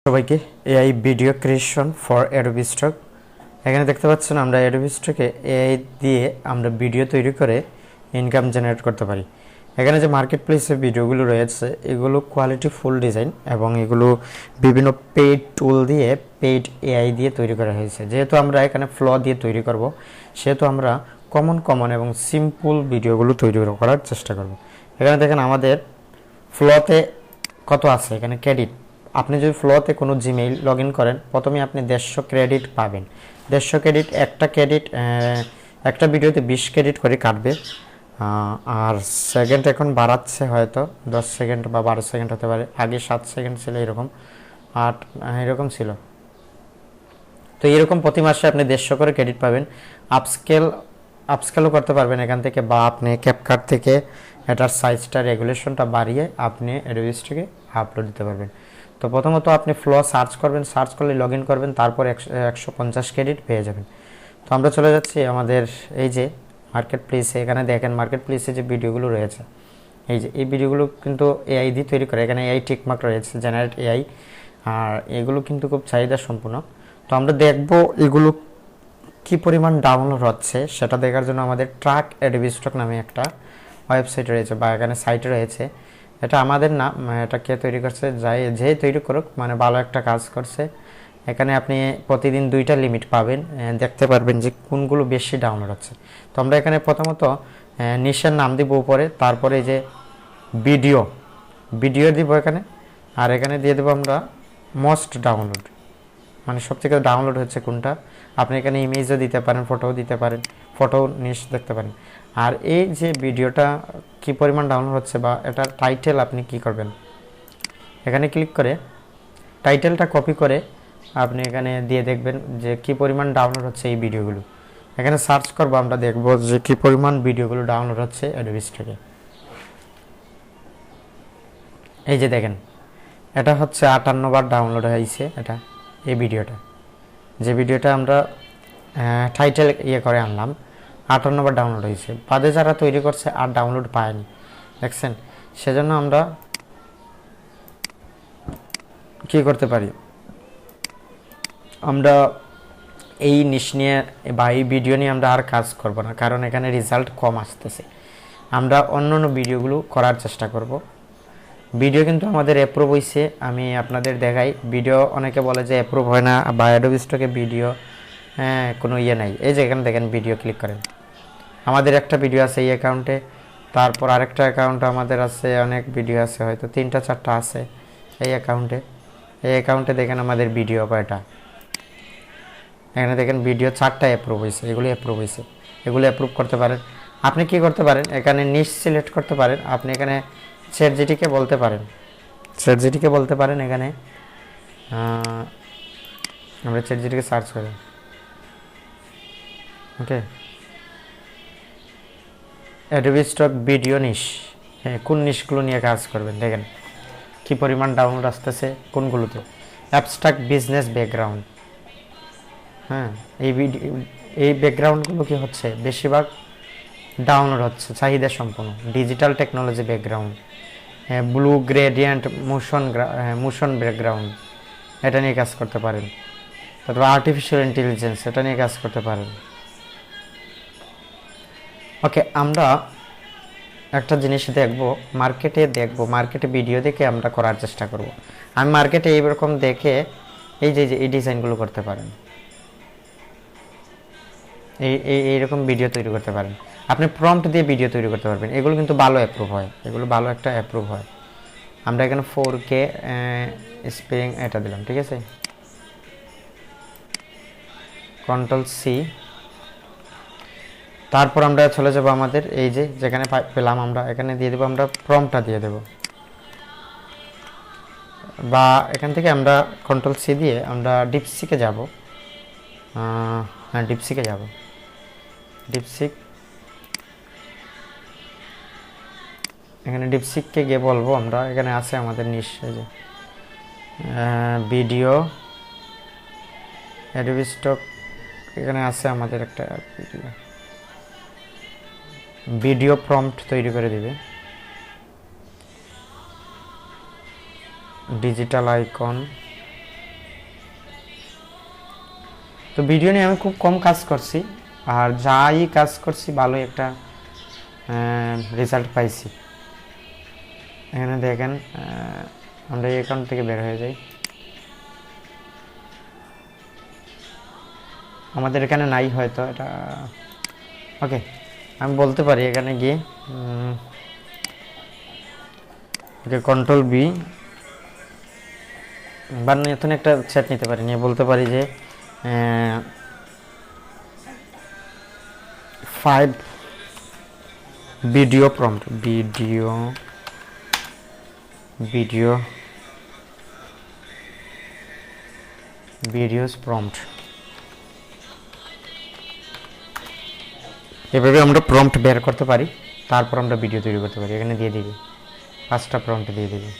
সবাইকে AI video creation for Adobe stock. এখানে দেখতে পাচ্ছেন আমরা অ্যাডোবি স্টকে এআই দিয়ে আমরা ভিডিও তৈরি করে ইনকাম জেনারেট করতে পারি। এখানে যে মার্কেট প্লেসে ভিডিওগুলো রয়েছে এগুলো কোয়ালিটি ফুল ডিজাইন এবং এগুলো বিভিন্ন পেইড টুল দিয়ে পেইড এআই দিয়ে তৈরি করা হয়েছে। যেহেতু আমরা এখানে ফ্ল দিয়ে তৈরি করব, সেহেতু আমরা কমন এবং সিম্পল ভিডিওগুলো তৈরি করার চেষ্টা করব। এখানে দেখেন আমাদের ফ্লতে কত আছে, এখানে ক্রেডিট। আপনি যদি ফ্লোতে কোনো জিমেইল লগ ইন করেন, প্রথমে আপনি 150 ক্রেডিট পাবেন। 150 ক্রেডিট, একটা ভিডিওতে 20 ক্রেডিট করে কাটবে। আর সেকেন্ড এখন বাড়াচ্ছে, হয়তো 10 সেকেন্ড বা 12 সেকেন্ড হতে পারে। আগে 7 সেকেন্ড ছিল, এরকম 8 এরকম ছিল। তো এরকম প্রতি মাসে আপনি 150 করে ক্রেডিট পাবেন। আপস্কেলও করতে পারবেন এখান থেকে, বা আপনি ক্যাপকাট থেকে এটার সাইজটা রেগুলেশনটা বাড়িয়ে আপনি অ্যাডোবি স্টকে আপলোড দিতে পারবেন। তো প্রথমত আপনি ফ্লো সার্চ করবেন, সার্চ করলে লগ ইন করবেন, তারপর 150 ক্রেডিট পেয়ে যাবেন। তো আমরা চলে যাচ্ছি আমাদের এই যে মার্কেট প্লেসে। এখানে দেখেন মার্কেট প্লেসে যে ভিডিওগুলো রয়েছে, এই ভিডিওগুলো কিন্তু এআই দিয়ে তৈরি করে। এখানে এআই টিকমার্ক রয়েছে, জেনারেট এআই, আর এগুলো কিন্তু খুব চাহিদা সম্পূর্ণ। তো আমরা দেখব এগুলো কি পরিমাণ ডাউনলোড হচ্ছে সেটা দেখার জন্য আমাদের ট্র্যাক অ্যাডোবি স্টক নামে একটা ওয়েবসাইট রয়েছে, বা এখানে সাইট রয়েছে। এটা আমাদের না, এটা কে তৈরি করছে, যে তৈরি করুক, মানে ভালো একটা কাজ করছে। এখানে আপনি প্রতিদিন 2টা লিমিট পাবেন, দেখতে পারবেন যে কোনগুলো বেশি ডাউনলোড হচ্ছে। তো আমরা এখানে প্রথমত নিশের নাম দিব উপরে, তারপরে যে ভিডিও দিব এখানে, আর এখানে দিয়ে দেবো আমরা মোস্ট ডাউনলোড, মানে সবথেকে ডাউনলোড হচ্ছে কোনটা। আপনি এখানে ইমেজও দিতে পারেন, ফটোও দিতে পারেন, ফটো নিশ দেখতে পারেন। আর এই যে ভিডিওটা কি পরিমাণ ডাউনলোড হচ্ছে, বা এটার টাইটেল আপনি কি করবেন, এখানে ক্লিক করে টাইটেলটা কপি করে আপনি এখানে দিয়ে দেখবেন যে কি পরিমাণ ডাউনলোড হচ্ছে এই ভিডিওগুলো। এখানে সার্চ করবো, আমরা দেখব যে কি পরিমাণ ভিডিওগুলো ডাউনলোড হচ্ছে অ্যাডোবি স্টকে। এই যে দেখেন, এটা হচ্ছে 58 বার ডাউনলোড হয়েছে। এই ভিডিওটা, যে ভিডিওটা আমরা টাইটেল করে আনলাম, 58 বার ডাউনলোড হয়েছে। বাদে যারা তৈরি করছে আর ডাউনলোড পায়নি, দেখছেন। সেজন্য আমরা কি করতে পারি, আমরা এই নিশ নিয়ে বা এই ভিডিও নিয়ে আমরা আর কাজ করব না, কারণ এখানে রেজাল্ট কম আসতেছে। আমরা অন্য ভিডিওগুলো করার চেষ্টা করব। ভিডিও কিন্তু আমাদের অ্যাপ্রুভ হয়েছে, আমি আপনাদের দেখাই। ভিডিও অনেকে বলে যে অ্যাপ্রুভ হয় না, বা অ্যাডোবি স্টকে ভিডিও কোনো নাই। এই যে এখানে দেখেন, ভিডিও ক্লিক করেন, আমাদের একটা ভিডিও আছে এই অ্যাকাউন্টে, তারপর আরেকটা অ্যাকাউন্টে আমাদের আছে অনেক ভিডিও আছে, হয়তো 3টা 4টা আছে এই অ্যাকাউন্টে দেখেন আমাদের ভিডিও কয়টা। এখানে দেখেন ভিডিও 4টা অ্যাপ্রুভ হয়েছে, এগুলো অ্যাপ্রুভ করতে পারেন। আপনি কি করতে পারেন, এখানে নিশ সিলেক্ট করতে পারেন। আপনি এখানে চ্যাটজিপিটিকে বলতে পারেন, এখানে আমরা চ্যাটজিপিটিকে সার্চ করি, ওকে, অ্যাডোবি স্টক ভিডিও নিশ, কোন নিশগুলো নিয়ে কাজ করবেন, দেখেন কি পরিমাণ ডাউনলোড আসতেছে কোনগুলোতে। অ্যাবস্ট্রাক্ট বিজনেস ব্যাকগ্রাউন্ড, এই ব্যাকগ্রাউন্ডগুলো কি হচ্ছে, বেশিরভাগ ডাউনলোড হচ্ছে, চাহিদা সম্পন্ন। Digital technology background, blue gradient motion background, এটা নিয়ে কাজ করতে পারেন। তারপর আর্টিফিশিয়াল ইন্টেলিজেন্স, এটা নিয়ে কাজ করতে পারেন। ওকে, আমরা একটা জিনিস মার্কেটে ভিডিও দেখে আমরা করার চেষ্টা করব। আমি মার্কেটে এইরকম দেখে এই যে এই ডিজাইনগুলো করতে পারেন, এইরকম ভিডিও তৈরি করতে পারেন। আপনি প্রম্পট দিয়ে ভিডিও তৈরি করতে পারবেন। এগুলো কিন্তু ভালো একটা অ্যাপ্রুভ হয়। আমরা এখানে 4K স্প্রিং এটা দিলাম, ঠিক আছে, Ctrl+C। তারপর আমরা চলে যাব আমাদের এই যে যেখানে পেলাম, আমরা এখানে দিয়ে দেবো, আমরা প্রম্পটটা দিয়ে দেব, বা এখান থেকে আমরা Ctrl+C দিয়ে আমরা ডিপসিকে যাব। ডিপসিক, এখানে ডিপসিককে গিয়ে বলবো আমরা, এখানে আছে আমাদের নিশ, এই যে ভিডিও অ্যাডোবি স্টক, এখানে আছে আমাদের একটা ভিডিও প্রম্পট তৈরি করে দিবে। ডিজিটাল আইকন, তো ভিডিও নিয়ে আমি খুব কম কাজ করছি, আর যাই কাজ করছি ভালোই একটা রেজাল্ট পাইছি। এখানে দেখেন আমরা এই অ্যাকাউন্ট থেকে বের হয়ে যাই। আমাদের এখানে নাই হয়তো এটা, ওকে আমি বলতে পারি এখানে গিয়ে ওকে কন্ট্রোল বি বা নতুন একটা চ্যাট নিতে পারি, নিয়ে বলতে পারি যে 5 ভিডিও প্রম্পট, ভিডিওস প্রম্পট। এভাবে আমরা প্রম্পট বের করতে পারি, তারপর আমরা ভিডিও তৈরি করতে পারি। এখানে দিয়ে দিবি 5টা প্রম্পট দিয়ে দিবি।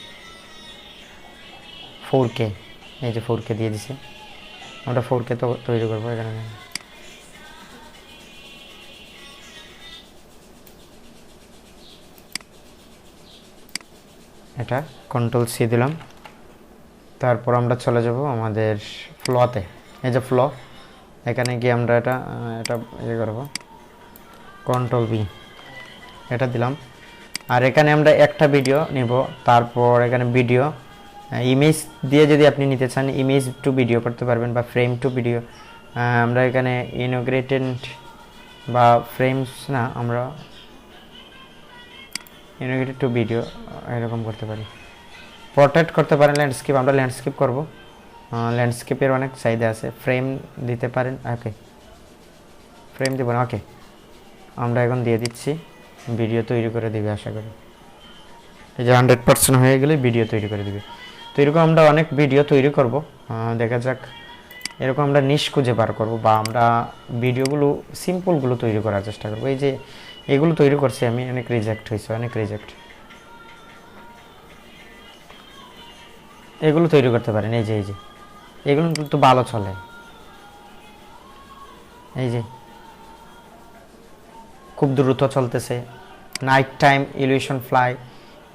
4K, এই যে 4K দিয়ে দিছি, আমরা 4K তো তৈরি করবো। এখানে এটা কন্ট্রোল সি দিলাম, তারপর আমরা চলে যাব আমাদের ফ্লোতে। এই যে ফ্লো, এখানে গিয়ে আমরা এটা ইয়ে করবো, কন্ট্রোল বি এটা দিলাম। আর এখানে আমরা একটা ভিডিও নিব, তারপর এখানে ভিডিও ইমেজ দিয়ে যদি আপনি নিতে চান ইমেজ টু ভিডিও করতে পারবেন, বা ফ্রেম টু ভিডিও। আমরা এখানে ইনোগ্রেটেড বা ফ্রেমস না, আমরা ইনোগ্রেটেড টু ভিডিও এরকম করতে পারি। পোর্ট্রেট করতে পারেন, ল্যান্ডস্কেপ, আমরা ল্যান্ডস্কেপ করব। ল্যান্ডস্কেপের অনেক চাহিদা আছে। ফ্রেম দিতে পারেন, ওকে ফ্রেম দেবেন, ওকে আমরা এখন দিয়ে দিচ্ছি। ভিডিও তৈরি করে দিবে আশা করি। এই যে 100% হয়ে গেলে ভিডিও তৈরি করে দিবে। তো এরকম আমরা অনেক ভিডিও তৈরি করব, দেখা যাক। এরকম আমরা নিশ খুঁজে বার করব, বা আমরা ভিডিওগুলো সিম্পলগুলো তৈরি করার চেষ্টা করব। এই যে এগুলো তৈরি করছি আমি, অনেক রিজেক্ট হয়েছে, অনেক রিজেক্ট। এগুলো তৈরি করতে পারেন, এই যে এগুলো কিন্তু ভালো চলে। এই যে খুব দ্রুত চলতেছে। Night time illusion fly,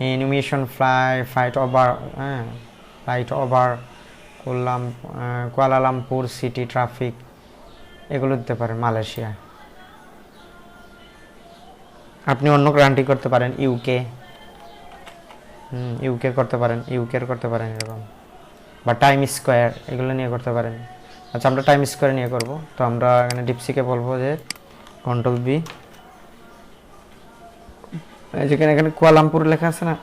animation fight over, flight over Kuala Lumpur city traffic, এগুলো দিতে পারেন। মালয়েশিয়া, আপনি অন্য কান্ট্রি করতে পারেন, ইউকে করতে পারেন, করতে পারেন এরকম, বা টাইম স্কোয়ার, এগুলো নিয়ে করতে পারেন। আচ্ছা আমরা টাইম স্কোয়ার নিয়ে করব। তো আমরা এখানে ডিপসিকে বলবো যে কন্ট্রোল বি, যেখানে এখানে কুয়ালালামপুর লেখা আছে না,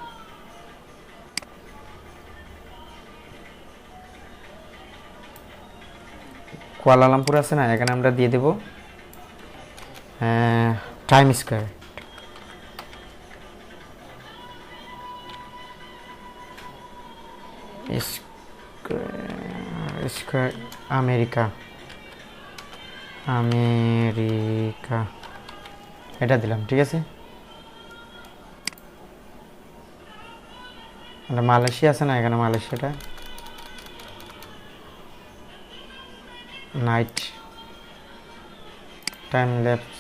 কুয়ালালামপুর আছে না, এখানে আমরা দিয়ে দেব টাইম স্কোয়ার। স্কোয়ার আমেরিকা, এটা দিলাম, ঠিক আছে। মালয়েশিয়া আছে না, এখানে মালয়েশিয়াটা নাইট টাইম ল্যাপস,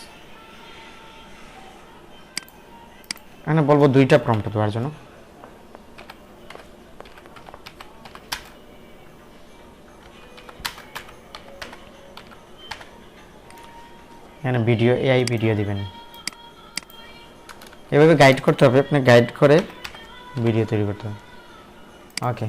এখানে বলবো 2টা প্রম্পট দেওয়ার জন্য। এখানে ভিডিও, এআই ভিডিও দিবেন। এভাবে গাইড করতে হবে, আপনি গাইড করে ভিডিও তৈরি করতে হবে। ওকে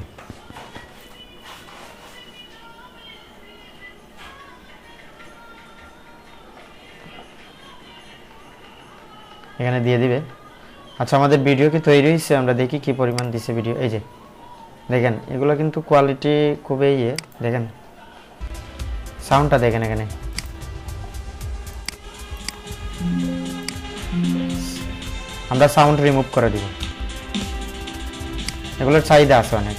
এখানে দিয়ে দিবে। আচ্ছা আমাদের ভিডিও কি তৈরি হয়েছে, আমরা দেখি কি পরিমাণ দিছে ভিডিও। এই যে দেখেন, এগুলো কিন্তু কোয়ালিটি খুবই ইয়ে, দেখেন সাউন্ডটা দেখেন। এখানে আমরা সাউন্ড রিমুভ করে দিব, এগুলোর চাহিদা আছে অনেক।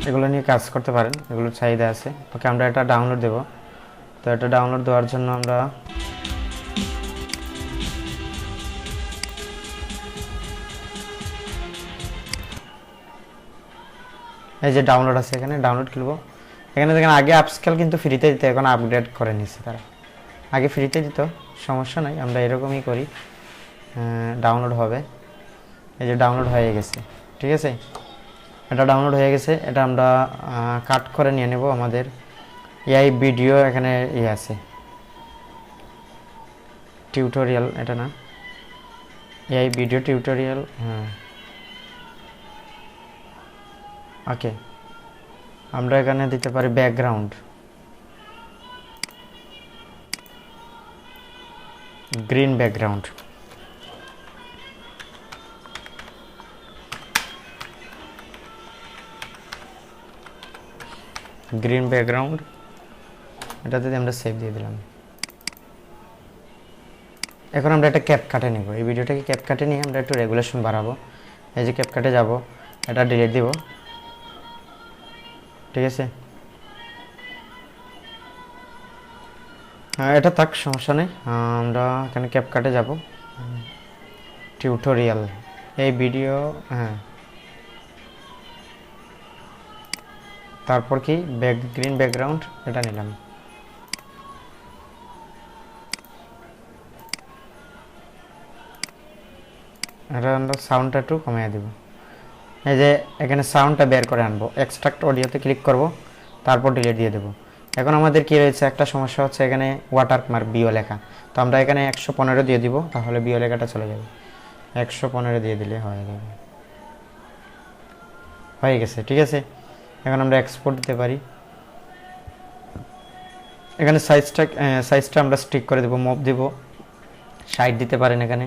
এগুলো নিয়ে কাজ করতে পারেন, এগুলোর চাহিদা আছে। ওকে আমরা এটা ডাউনলোড দেব। তো এটা ডাউনলোড দেওয়ার জন্য আমরা এই যে ডাউনলোড আছে, এখানে ডাউনলোড খুলবো। এখানে দেখেন আগে আপস্কেল কিন্তু ফ্রিতে দিত, এখন আপগ্রেড করে নিচ্ছে তারা। আগে ফ্রিতে দিত, সমস্যা নাই, আমরা এরকমই করি। ডাউনলোড হবে, এই যে ডাউনলোড হয়ে গেছে, ঠিক আছে। এটা ডাউনলোড হয়ে গেছে, এটা আমরা কাট করে নিয়ে নেব। আমাদের এআই ভিডিও এখানে আছে, টিউটোরিয়াল, এটা না, এআই ভিডিও টিউটোরিয়াল, হ্যাঁ ওকে। আমরা এখানে দিতে পারি background, green background, green background, এটাতে আমরা সেভ দিয়ে দিলাম। এখন আমরা একটা ক্যাপকাটে নেব, এই ভিডিওটাকে ক্যাপকাটে নিয়ে আমরা একটু রেগুলেশন বাড়াবো। এই যে ক্যাপকাটে যাব, এটা ডিলিট দিব, ঠিক আছে। এটা থাক, সমস্যা নেই। আমরা এখানে ক্যাপকাটে যাব, টিউটোরিয়াল, এই ভিডিও, হ্যাঁ, তারপর কি গ্রিন ব্যাকগ্রাউন্ড, এটা নিলাম। এটা আমরা সাউন্ডটা একটু কমিয়ে দেব। এই যে এখানে সাউন্ডটা বের করে আনবো, এক্সট্রাক্ট অডিওতে ক্লিক করব, তারপর ডিলিট দিয়ে দেব। এখন আমাদের কি রয়েছে, একটা সমস্যা হচ্ছে এখানে ওয়াটারমার্ক বিও লেখা, তো আমরা এখানে 115 দিয়ে দিব, তাহলে বিও লেখাটা চলে যাবে। 115 দিয়ে দিলে হয়ে যাবে, হয়ে গেছে, ঠিক আছে। এখন আমরা এক্সপোর্ট দিতে পারি। এখানে সাইজটা আমরা স্টিক করে দেবো, মুভ দেব, 60 দিতে পারেন এখানে,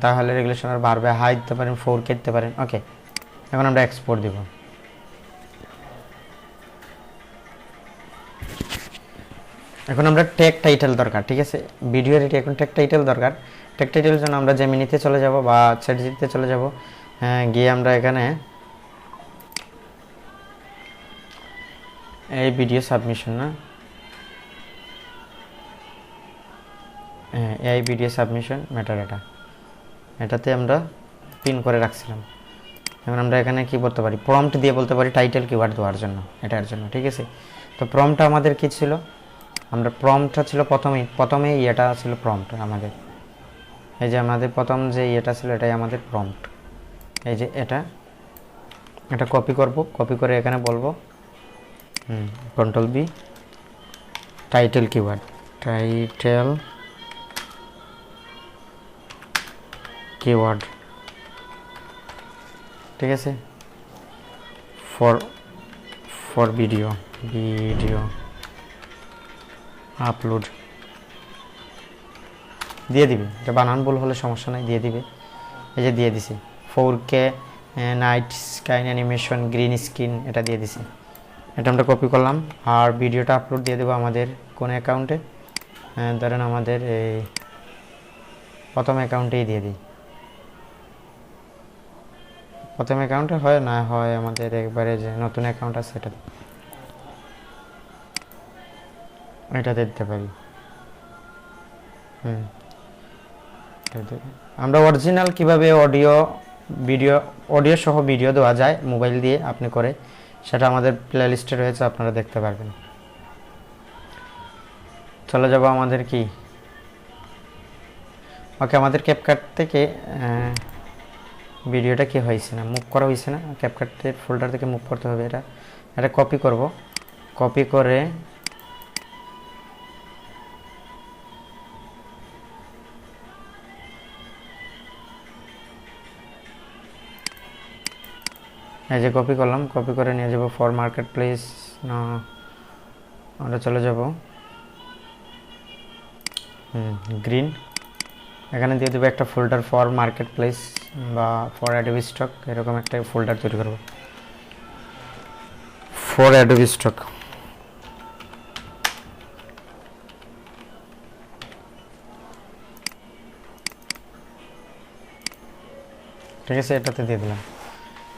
তাহলে রেগুলেশন আর বাড়বে। হাই দিতে পারেন, 4K দিতে পারেন, ওকে। এখন আমরা এক্সপোর্ট দেব। এখন আমরা ট্যাগ টাইটেল দরকার, ঠিক আছে, ভিডিওর এটি এখন ট্যাগ টাইটেল দরকার। ট্যাগ টাইটেলের জন্য আমরা জেমিনিতে চলে যাব বা চ্যাটজিপিটিতে চলে যাব, গিয়ে আমরা এখানে এই ভিডিও সাবমিশন, না, এই ভিডিও সাবমিশন মেটাডাটা, এটাতে আমরা পিন করে রাখছিলাম। এখন আমরা এখানে কি বলতে পারি, প্রম্পট দিয়ে বলতে পারি টাইটেল কিওয়ার্ড দেওয়ার জন্য, এটার জন্য, ঠিক আছে। তো প্রম্পটটা আমাদের কি ছিল, আমরা প্রম্পটটা ছিল প্রথমেই এটা ছিল প্রম্পট আমাদের, এই যে আমাদের প্রথম যে এটা ছিল এটাই আমাদের প্রম্পট। এই যে এটা কপি করব, কপি করে এখানে বলবো Ctrl+V, title keyword, title keyword, ঠিক আছে, ফর ভিডিও আপলোড দিয়ে দিবে। এটা বানান ভুল হলে সমস্যা নাই, দিয়ে দিবে। এই যে দিয়ে দিছি 4K night sky animation green screen, এটা দিয়ে দিছি। এটা আমরা কপি করলাম, আর ভিডিওটা আপলোড দিয়ে দেবো আমাদের কোন অ্যাকাউন্টে, ধরেন আমাদের এই প্রথম অ্যাকাউন্টেই দিয়ে দিই। প্রথম অ্যাকাউন্টে হয় না হয় আমাদের একবারে যে নতুন অ্যাকাউন্ট আছে এটাতে দিতে পারি। আমরা অরিজিনাল কিভাবে অডিও সহ ভিডিও দেওয়া যায় মোবাইল দিয়ে আপনি করে, সেটা আমাদের প্লে লিস্টে রয়েছে, আপনারা দেখতে পারবেন। চলে যাব আমাদের কি, ওকে, আমাদের ক্যাপকাট থেকে ভিডিওটা কি হয়েছে না, মুভ করা হয়েছে না, ক্যাপকাটের ফোল্ডার থেকে মুভ করতে হবে। এটা কপি করব, কপি করে এই যে কপি করলাম, কপি করে নিয়ে যাব ফর মার্কেট প্লেস, না আমরা চলে যাব গ্রিন, এখানে দিয়ে দেবো একটা ফোল্ডার ফর মার্কেট প্লেস বা ফর অ্যাডোবি স্টক, এরকম একটা ফোল্ডার তৈরি করব ফর অ্যাডোবি স্টক। ঠিক আছে, এটাতে দিয়ে দিলাম।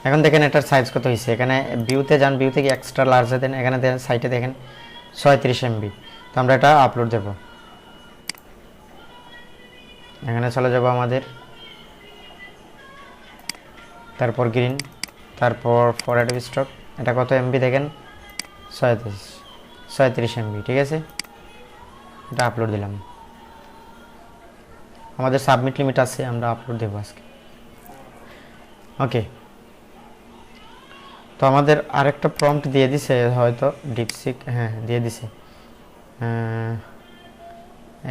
এখন দেখেন এটার সাইজ কত হয়েছে, এখানে ভিউতে যান, ভিউ থেকে এক্সট্রা লার্জে দেন, এখানে দেন সাইটে দেখেন 36 MB। তো আমরা এটা আপলোড দেব, এখানে চলে যাব আমাদের, তারপর গ্রিন, তারপর ফর অ্যাডোবি স্টক, এটা কত MB দেখেন, 36 MB, ঠিক আছে। এটা আপলোড দিলাম, আমাদের সাবমিট লিমিট আছে, আমরা আপলোড দেবো আজকে, ওকে। তো আমাদের আরেকটা প্রম্পট দিয়ে দিছে হয়তো ডিপসিক, হ্যাঁ দিয়ে দিছে,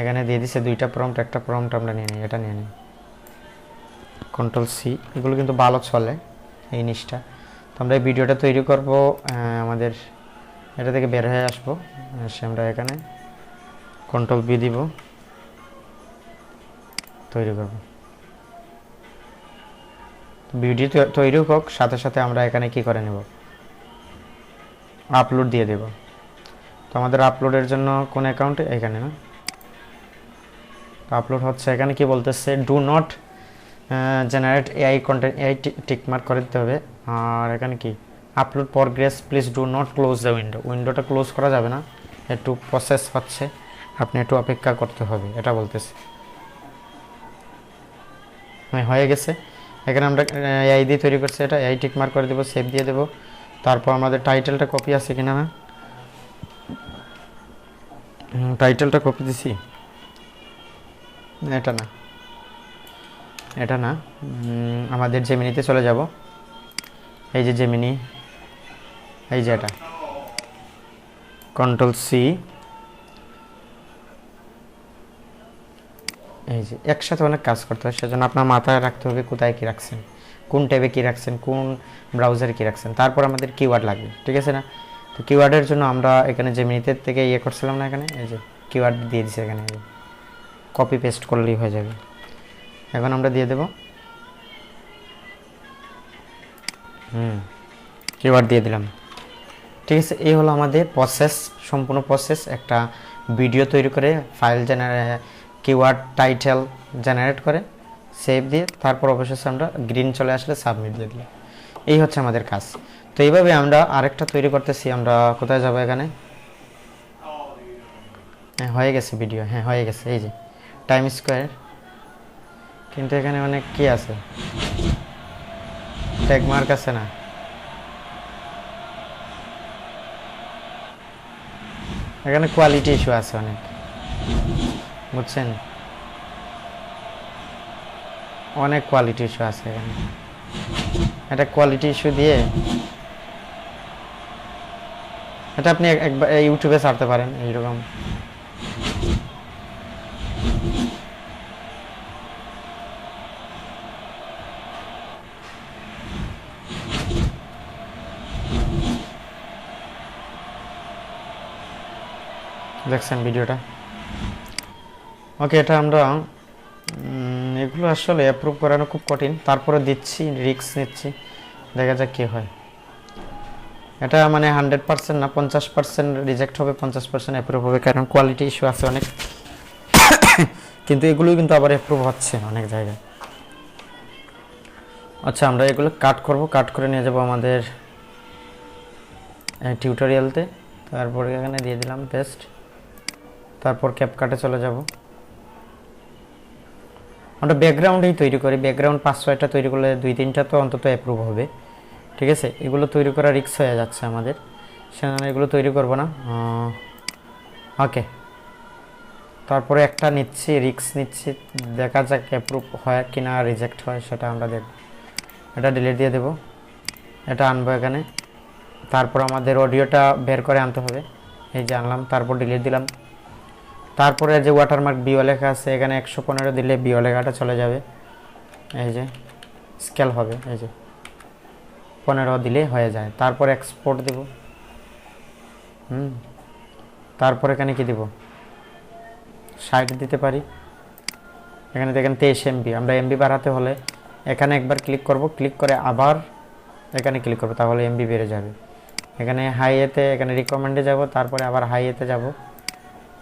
এখানে দিয়ে দিছে দুইটা প্রম্পট, একটা প্রম্পট আমরা নিয়ে নিই, এটা নিয়ে নিই Ctrl+C। এগুলো কিন্তু ভালো চলে এই জিনিসটা। তো আমরা এই ভিডিওটা তৈরি করব, আমাদের এটা থেকে বের হয়ে আসবো, এসে আমরা এখানে Ctrl+V দিব, তৈরি করব। ভিডিও তৈরি হোক, সাথে সাথে আমরা এখানে কি করে নেব, আপলোড দিয়ে দেব। তো আমাদের আপলোডের জন্য কোন অ্যাকাউন্টে, এখানে না, আপলোড হচ্ছে। এখানে কি বলতেছে, do not generate AI content, AI tick mark করে দিতে হবে। আর এখানে কি, upload progress, please do not close the window, উইন্ডোটা ক্লোজ করা যাবে না, একটু প্রসেস হচ্ছে, আপনি একটু অপেক্ষা করতে হবে, এটা বলতেছে। হ্যাঁ হয়ে গেছে। এখানে আমরা এআই দিয়ে তৈরি করছি, এটা এআই টিকমার্ক করে দেবো, সেভ দিয়ে দেবো। তারপর আমাদের টাইটেলটা কপি আছে কিনা, না টাইটেলটা কপি দিছি, এটা না, এটা না, আমাদের জেমিনিতে চলে যাব। এই যে জেমিনি, এই যে এটা Ctrl+C, এই যে একসাথে অনেক কাজ করতে হয়, সেজন্য আপনার মাথায় রাখতে হবে কোথায় কি রাখছেন, কোন ট্যাবে কি রাখছেন, কোন ব্রাউজারে কি রাখছেন। তারপর আমাদের কিওয়ার্ড লাগবে, ঠিক আছে না। তো কিওয়ার্ডের জন্য আমরা এখানে জেমিনিতে থেকে ইয়ে করছিলাম না, এখানে এই যে কিওয়ার্ড দিয়ে দিচ্ছি, এখানে কপি পেস্ট করলেই হয়ে যাবে। এখন আমরা দিয়ে দেব, কিওয়ার্ড দিয়ে দিলাম, ঠিক আছে। এই হলো আমাদের প্রসেস, সম্পূর্ণ প্রসেস। একটা ভিডিও তৈরি করে ফাইল কিওয়ার্ড টাইটেল জেনারেট করে সেভ দিয়ে, তারপর অবশেষে আমরা গ্রিন চলে আসলে সাবমিট দিয়ে দিলাম। এই হচ্ছে আমাদের কাজ। তো এইভাবে আমরা আরেকটা তৈরি করতেছি। আমরা কোথায় যাব, এখানে হ্যাঁ হয়ে গেছে ভিডিও, হ্যাঁ হয়ে গেছে, এই যে টাইম স্কোয়ার। কিন্তু এখানে অনেক কি আছে, ট্যাগ মার্ক আছে না, এখানে কোয়ালিটি ইস্যু আছে অনেক, বুঝছেন, অনেক কোয়ালিটি ইস্যু আছে এখানে। এটা কোয়ালিটি ইস্যু দিয়ে এটা আপনি একবার ইউটিউবে ছাড়তে পারেন এইরকম। দেখছেন ভিডিওটা, ওকে। এটা আমরা এগুলো আসলে অ্যাপ্রুভ করানো খুব কঠিন, তারপরে দিচ্ছি, রিস্ক নিচ্ছি, দেখা যাক কী হয়। এটা মানে 100% না, 50% রিজেক্ট হবে, 50% অ্যাপ্রুভ হবে, কারণ কোয়ালিটি ইস্যু আছে অনেক। কিন্তু এগুলোই কিন্তু আবার অ্যাপ্রুভ হচ্ছে অনেক জায়গায়। আচ্ছা, আমরা এগুলো কাট করব, কাট করে নিয়ে যাব আমাদের টিউটোরিয়ালতে। তারপরে এখানে দিয়ে দিলাম পেস্ট, তারপর ক্যাপকাটে চলে যাব। আমরা ব্যাকগ্রাউন্ডেই তৈরি করি, ব্যাকগ্রাউন্ড 5-6টা তৈরি করলে 2-3টা তো অন্তত অ্যাপ্রুভ হবে, ঠিক আছে। এগুলো তৈরি করা রিস্ক হয়ে যাচ্ছে আমাদের, সেজন্য এগুলো তৈরি করব না। ওকে, তারপরে একটা নিচ্ছি, রিস্ক নিচ্ছি, দেখা যাক অ্যাপ্রুভ হয় কি না, রিজেক্ট হয় সেটা আমরা দেখব। এটা ডিলিট দিয়ে দেব, এটা আনবো এখানে। তারপর আমাদের অডিওটা বের করে আনতে হবে, এই যে আনলাম, তারপর ডিলিট দিলাম। তারপরে যে ওয়াটারমার্ক বিও লেখা আছে, এখানে 115 দিলে বিও লেখাটা চলে যাবে, এই যে স্কেল হবে, এই যে 15 দিলে হয়ে যায়। তারপর এক্সপোর্ট দেব, তারপর এখানে কি দেব, 60 দিতে পারি। এখানে দেখেন 23 MB। আমরা এমবি বাড়াতে হলে এখানে একবার ক্লিক করব, ক্লিক করে আবার এখানে ক্লিক করব, তাহলে এমবি বেড়ে যাবে। এখানে হাইয়েতে, এখানে রিকমেন্ডে যাব, তারপরে আবার হাইয়েতে যাব,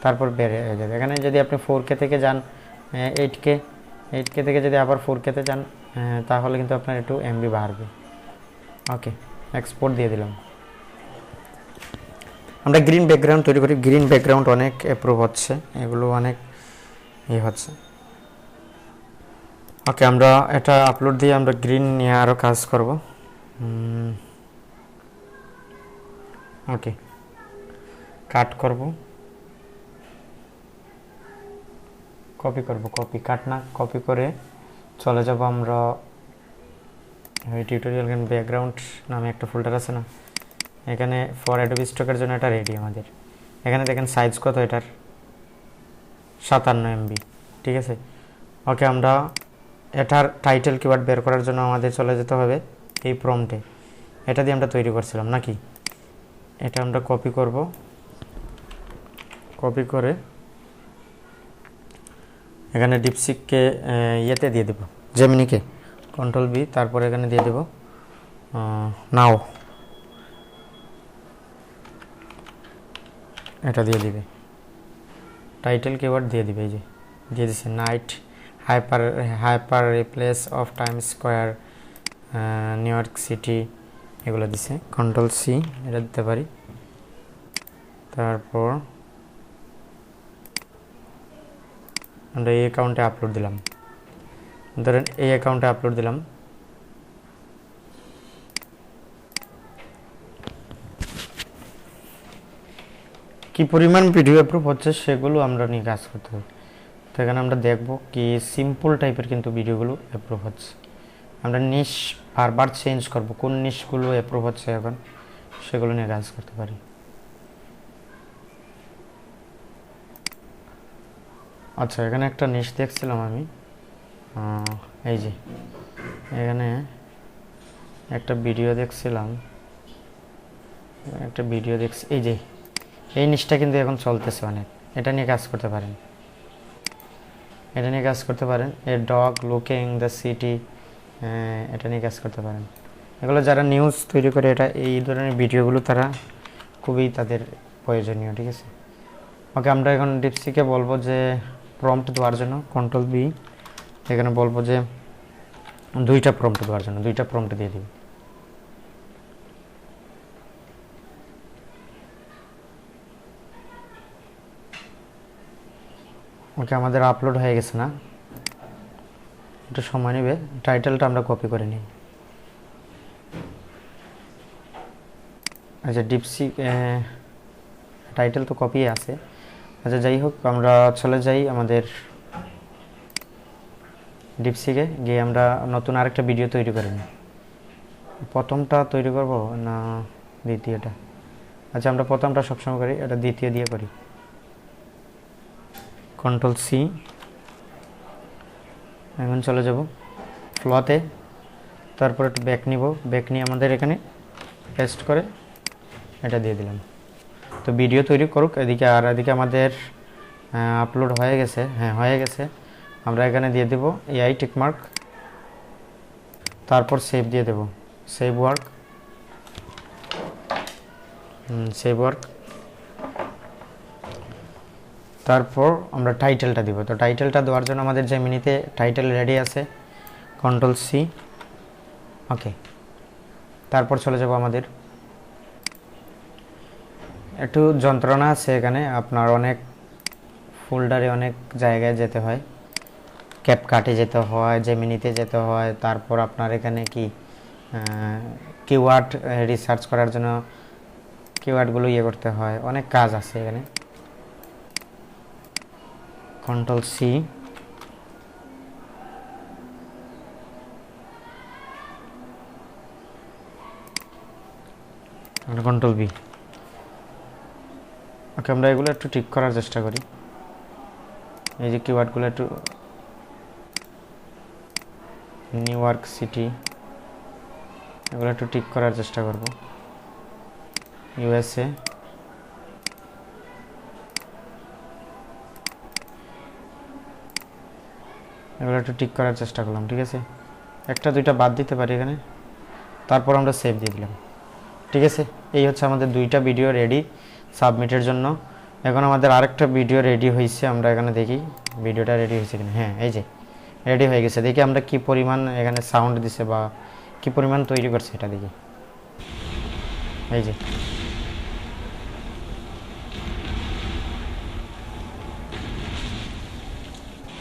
তারপর বেড়ে হয়ে যাবে। এখানে যদি আপনি 4K থেকে যান 8K থেকে যদি আবার 4K-তে যান, তাহলে কিন্তু আপনার একটু এমবি বাড়বে। ওকে, এক্সপোর্ট দিয়ে দিলাম। আমরা গ্রিন ব্যাকগ্রাউন্ড তৈরি করি, গ্রিন ব্যাকগ্রাউন্ড অনেক অ্যাপ্রুভ হচ্ছে, এগুলো অনেক হচ্ছে। ওকে, আমরা এটা আপলোড দিয়ে আমরা গ্রিন নিয়ে আরও কাজ করব। ওকে, কাট করব, কপি করব, কপি কাট না, কপি করে চলে যাব আমরা ওই টিউটোরিয়াল ব্যাকগ্রাউন্ড নামে একটা ফোল্ডার আছে না, এখানে ফর অ্যাডোবি স্টকের জন্য এটা রেডি আমাদের। এখানে দেখেন সাইজ কত এটার, 57 MB, ঠিক আছে। ওকে, আমরা এটার টাইটেল কিওয়ার্ড বের করার জন্য আমাদের চলে যেতে হবে এই প্রম্পটে। এটা দিয়ে আমরা তৈরি করছিলাম নাকি, এটা আমরা কপি করব, কপি করে এখানে ডিপসিককে ইয়েতে দিয়ে দেব, জেমিনিকে কন্ট্রোল বি, তারপর এখানে দিয়ে দেব নাও, এটা দিয়ে দিবে টাইটেল কিওয়ার্ড দিয়ে দিবে, এই যে দিয়ে দিচ্ছে night hyper replace of time square new York city, এগুলো দিছে। কন্ট্রোল সি এটা দিতে পারি, তারপর আমরা এই অ্যাকাউন্টে আপলোড দিলাম, ধরেন এই অ্যাকাউন্টে আপলোড দিলাম। কি পরিমাণ ভিডিও অ্যাপ্রুভ হচ্ছে সেগুলো আমরা নিয়ে কাজ করতে হবে। তো এখানে আমরা দেখব কি সিম্পল টাইপের কিন্তু ভিডিওগুলো অ্যাপ্রুভ হচ্ছে। আমরা নিশ বারবার চেঞ্জ করব, কোন নিশগুলো অ্যাপ্রুভ হচ্ছে এখন সেগুলো নিয়ে কাজ করতে পারি। আচ্ছা, এখানে একটা নিশ দেখছিলাম আমি, এই যে এখানে একটা ভিডিও দেখছিলাম, এই যে এই নিশটা কিন্তু এখন চলতেছে অনেক, এটা নিয়ে কাজ করতে পারেন, এটা নিয়ে কাজ করতে পারেন। A dog looking the city, এটা নিয়ে কাজ করতে পারেন। এগুলো যারা নিউজ তৈরি করে, এটা এই ধরনের ভিডিওগুলো তারা খুবই তাদের প্রয়োজনীয়, ঠিক আছে। ওকে, আমরা এখন ডিপসিকে বলবো যে প্রম্পট দেওয়ার জন্য, কন্ট্রোল বি, এখানে বলবো যে 2টা প্রম্পট দেওয়ার জন্য, 2টা প্রম্পট দিয়ে দিই। ওকে, আমাদের আপলোড হয়ে গেছে না, একটু সময় নেবে। টাইটেলটা আমরা কপি করে নিই। আচ্ছা, ডিপসি টাইটেল তো কপি আছে। আচ্ছা, যাই হোক, আমরা চলে যাই আমাদের ডিপসিকে গিয়ে আমরা নতুন আরেকটা ভিডিও তৈরি করে নিই। প্রথমটা তৈরি করব না দ্বিতীয়টা? আচ্ছা, আমরা প্রথমটা সবসময় করি, এটা দ্বিতীয় দিয়ে করি। কন্ট্রোল সি, এখন চলে যাব ফ্লোতে, তারপর একটু ব্যাক নিব, ব্যাক নিয়ে আমাদের এখানে পেস্ট করে এটা দিয়ে দিলাম। তো ভিডিও তৈরি করুক এদিকে, আর এদিকে আমাদের আপলোড হয়ে গেছে, হ্যাঁ হয়ে গেছে। আমরা এখানে দিয়ে দেব এআই টিকমার্ক, তারপর সেভ দিয়ে দেব, সেভ ওয়ার্ক, তারপর আমরা টাইটেলটা দিব। তো টাইটেলটা দেওয়ার জন্য আমাদের জেমিনিতে টাইটেল রেডি আছে, কন্ট্রোল সি, ওকে। তারপর চলে যাব, আমাদের একটু যন্ত্রণা আছে এখানে, আপনার অনেক ফোল্ডারে অনেক জায়গায় যেতে হয়, ক্যাপকাটে যেতে হয়, জেমিনিতে যেতে হয়, তারপর আপনার এখানে কি কিওয়ার্ড রিসার্চ করার জন্য কিওয়ার্ডগুলো করতে হয়, অনেক কাজ আছে এখানে। কন্ট্রোল সি, কন্ট্রোল বি, ওকে। আমরা এগুলো একটু ঠিক করার চেষ্টা করি, এই যে কিওয়ার্ডগুলো একটু, নিউ ইয়র্ক সিটি, এগুলো একটু ঠিক করার চেষ্টা করব। ইউএসএ, এগুলো একটু ঠিক করার চেষ্টা করলাম, ঠিক আছে। একটা দুইটা বাদ দিতে পারি এখানে, তারপর আমরা সেভ দিয়ে দিলাম, ঠিক আছে। এই হচ্ছে আমাদের 2টা ভিডিও রেডি সাবমিটের জন্য। এখন আমাদের আরেকটা ভিডিও রেডি হয়েছে, আমরা এখানে দেখি ভিডিওটা রেডি হয়েছে কিনা। হ্যাঁ, এই যে রেডি হয়ে গেছে। দেখি আমরা কি পরিমাণ এখানে সাউন্ড দিছে বা কি পরিমাণ তৈরি করছে, এটা দেখি। এই যে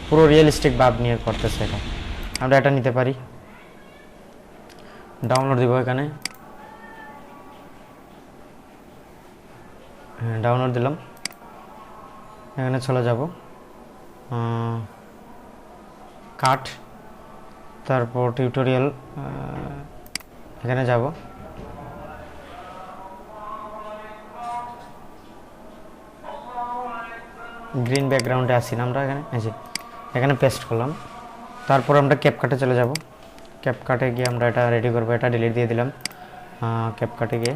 পুরো রিয়েলিস্টিক ভাব নিয়ে করতেছে এটা। আমরা এটা নিতে পারি, ডাউনলোড দিব এখানে, হ্যাঁ ডাউনলোড দিলাম। এখানে চলে যাব, কাট, তারপর টিউটোরিয়াল, এখানে যাব, গ্রিন ব্যাকগ্রাউন্ডে আসি না আমরা, এখানে এই যে এখানে পেস্ট করলাম। তারপর আমরা ক্যাপকাটে চলে যাব, ক্যাপকাটে গিয়ে আমরা এটা রেডি করবো। এটা ডিলিট দিয়ে দিলাম, ক্যাপকাটে গিয়ে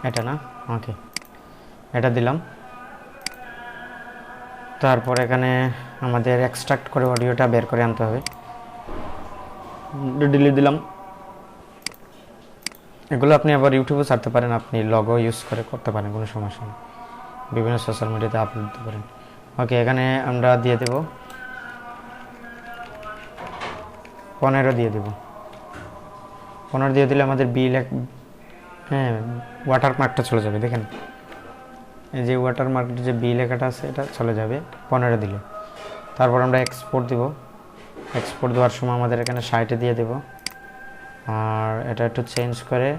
এটা না, ওকে এটা দিলাম। তারপর এখানে আমাদের এক্সট্রাক্ট করে অডিওটা বের করে আনতে হবে, ডিলিট দিলাম। এগুলো আপনি আবার ইউটিউবে ছাড়তে পারেন, আপনি লগো ইউজ করে করতে পারেন, কোনো সমস্যা নেই, বিভিন্ন সোশ্যাল মিডিয়াতে আপলোড দিতে পারেন। ওকে, এখানে আমরা দিয়ে দেব 15 দিয়ে দেব। 15 দিয়ে দিলে আমাদের হ্যাঁ ওয়াটারমার্কটা চলে যাবে। দেখেন এই যে ওয়াটারমার্কের যে বি লেখাটা আছে এটা চলে যাবে 15 দিলে। তারপর আমরা এক্সপোর্ট দিব, এক্সপোর্ট দেওয়ার সময় আমাদের এখানে 60 দিয়ে দেব। আর এটা একটু চেঞ্জ করে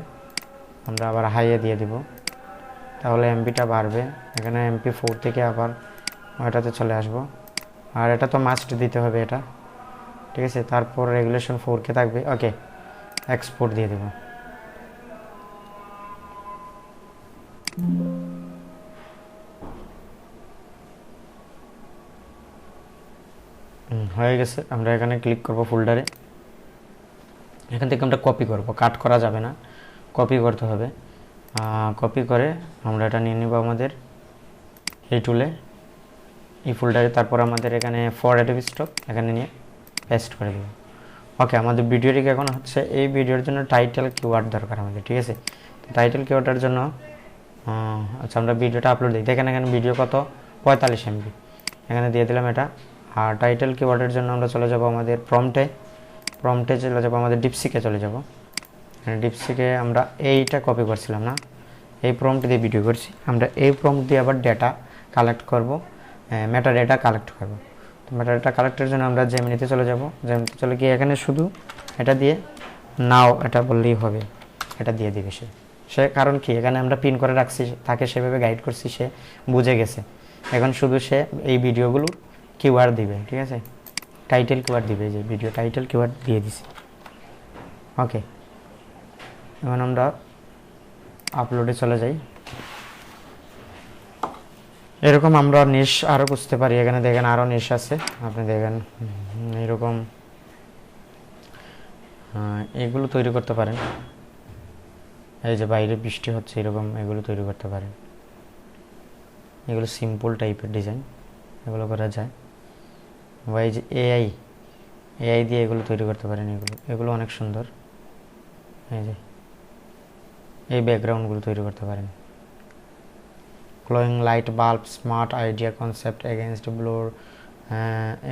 আমরা আবার হাইয়ে দিয়ে দিব, তাহলে এমপিটা বাড়বে। এখানে MP4 থেকে আবার ওটাতে চলে আসব। আর এটা তো মাস্ট দিতে হবে এটা, ঠিক আছে। তারপর রেগুলেশন 4K থাকবে। ওকে, এক্সপোর্ট দিয়ে দেব। হয়ে গেছে। আমরা এখানে ক্লিক করব ফোল্ডারে, এখান থেকে আমরা কপি করব, কাট করা যাবে না, কপি করতে হবে। কপি করে আমরা এটা নিয়ে নিব আমাদের এই টুলে, এই ফোল্ডারে। তারপর আমাদের এখানে ফর অ্যাডোবি স্টক এখানে নিয়ে পেস্ট করে দেব। ওকে, আমাদের ভিডিওটি এখন হচ্ছে, এই ভিডিওর জন্য টাইটেল কিওয়ার্ড দরকার আমাদের, ঠিক আছে। তো টাইটেল কিওয়ার্ডের জন্য আচ্ছা আমরা ভিডিওটা আপলোড দিই। দেখেন এখানে ভিডিও কত 45 MB, এখানে দিয়ে দিলাম এটা। আর টাইটেল কিওয়ার্ডের জন্য আমরা চলে যাব আমাদের প্রম্পটে চলে যাব, আমাদের ডিপসিকে চলে যাব। ডিপসিকে আমরা এইটা কপি করছিলাম না, এই প্রম্পট দিয়ে ভিডিও করছি, আমরা এই প্রম্পট দিয়ে আবার ডেটা কালেক্ট করব, মেটা ডেটা কালেক্ট করব। তো মেটা ডেটা কালেক্টের জন্য আমরা জেমিনিতে চলে যাব, জেমিনিতে চলে গিয়ে এখানে শুধু এটা দিয়ে নাও এটা বললেই হবে, এটা দিয়ে দিবে সে কারণ কি এখানে আমরা পিন করে রাখছি, তাকে সেভাবে গাইড করছি, সে বুঝে গেছে। এখন শুধু সে এই ভিডিওগুলো কিওয়ার্ড দিবে, ঠিক আছে, টাইটেল কিওয়ার্ড দিবে, যে ভিডিও টাইটেল কিওয়ার্ড দিয়ে দিছি। ওকে, এখন আমরা আপলোডে চলে যাই। এরকম আমরা নিশ আরও বুঝতে পারি, এখানে দেখেন আরও নিশ আছে, আপনি দেখেন এরকম এগুলো তৈরি করতে পারেন। এই যে বাইরে বৃষ্টি হচ্ছে এরকম এগুলো তৈরি করতে পারেন, এগুলো সিম্পল টাইপের ডিজাইন, এগুলো করা যায়। বা এই যে এআই দিয়ে এগুলো তৈরি করতে পারেন, এগুলো অনেক সুন্দর। এই যে এই ব্যাকগ্রাউন্ডগুলো তৈরি করতে পারেন। Glowing light bulb, smart idea concept against blur,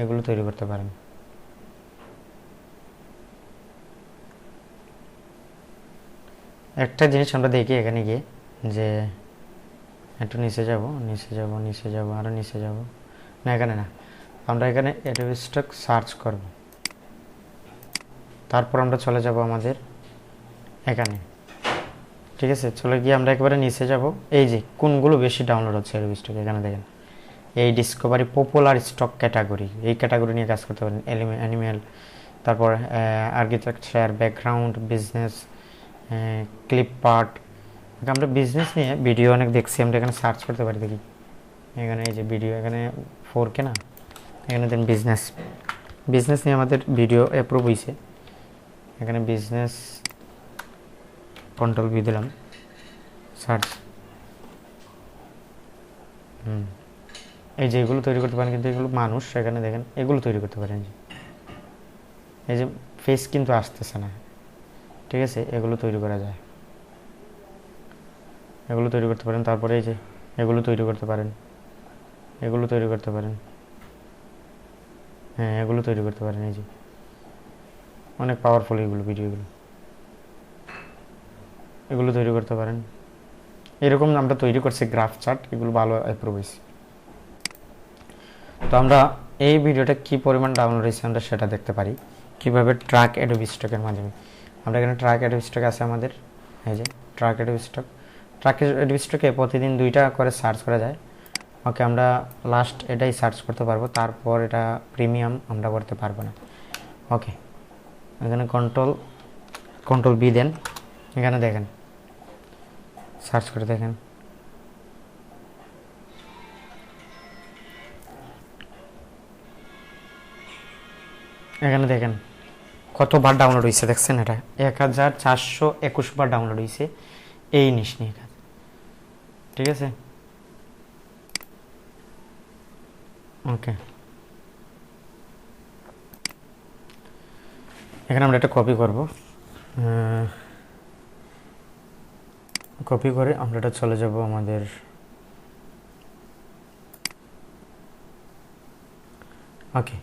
এগুলো তৈরি করতে পারেন। একটা জিনিস আমরা দেখি এখানে গিয়ে, যে একটু নিচে যাব আরও নিচে যাব না, এখানে না, আমরা এখানে অ্যাডোবি স্টক সার্চ করব। তারপর আমরা চলে যাব আমাদের এখানে, ঠিক আছে। চলে গিয়ে আমরা একেবারে নিচে যাব, এই যে কোনগুলো বেশি ডাউনলোড হচ্ছে অ্যাডোবি স্টক, এখানে দেখেন এই ডিসকভারি পপুলার স্টক ক্যাটাগরি, এই ক্যাটাগরি নিয়ে কাজ করতে পারেন। অ্যানিমেল, তারপর architecture, background, business, clip part. আমরা বিজনেস নিয়ে ভিডিও অনেক দেখছি, আমরা এখানে সার্চ করতে পারি। দেখি এখানে এই যে ভিডিও, এখানে 4K না, এখানে দেন বিজনেস নিয়ে আমাদের ভিডিও অ্যাপ্রুভ হয়েছে। এখানে বিজনেস কন্ট্রোল ভি দিলাম, সার্চ। এই যে এগুলো তৈরি করতে পারেন, কিন্তু এগুলো মানুষ, এখানে দেখেন এগুলো তৈরি করতে পারেন। এই যে ফেস কিন্তু আসতেছে না, ঠিক আছে, এগুলো তৈরি করা যায়, এগুলো তৈরি করতে পারেন। তারপরে এই যে এগুলো তৈরি করতে পারেন, এগুলো তৈরি করতে পারেন, হ্যাঁ এগুলো তৈরি করতে পারেন। এই যে অনেক পাওয়ারফুল এগুলো, ভিডিওগুলো, এগুলো তৈরি করতে পারেন। এরকম আমরা তৈরি করছি গ্রাফ চার্ট, এগুলো ভালো অ্যাপ্রুভ হয়েছে। তো আমরা এই ভিডিওটা কি পরিমাণ ডাউনলোড হয়েছে আমরা সেটা দেখতে পারি কিভাবে, ট্র্যাক অ্যাডোবি স্টকের মাধ্যমে। আমরা এখানে ট্র্যাক অ্যাডোবি স্টক আছে আমাদের, এই যে ট্র্যাক অ্যাডোবি স্টকে প্রতিদিন 2টা করে সার্চ করা যায়। ওকে, আমরা লাস্ট এটাই সার্চ করতে পারবো, তারপর এটা প্রিমিয়াম আমরা করতে পারবো না। ওকে, এখানে কন্ট্রোল কন্ট্রোল বি দেন, এখানে দেখেন সার্চ করে দেখেন এখানে দেখেন কতবার ডাউনলোড হয়েছে, দেখছেন এটা 1421 বার ডাউনলোড হয়েছে এই জিনিস নিয়ে কাজ। ঠিক আছে, ওকে এখানে আমরা এটা কপি করব, কপি করে আমরা এটা চলে যাব আমাদের ওকে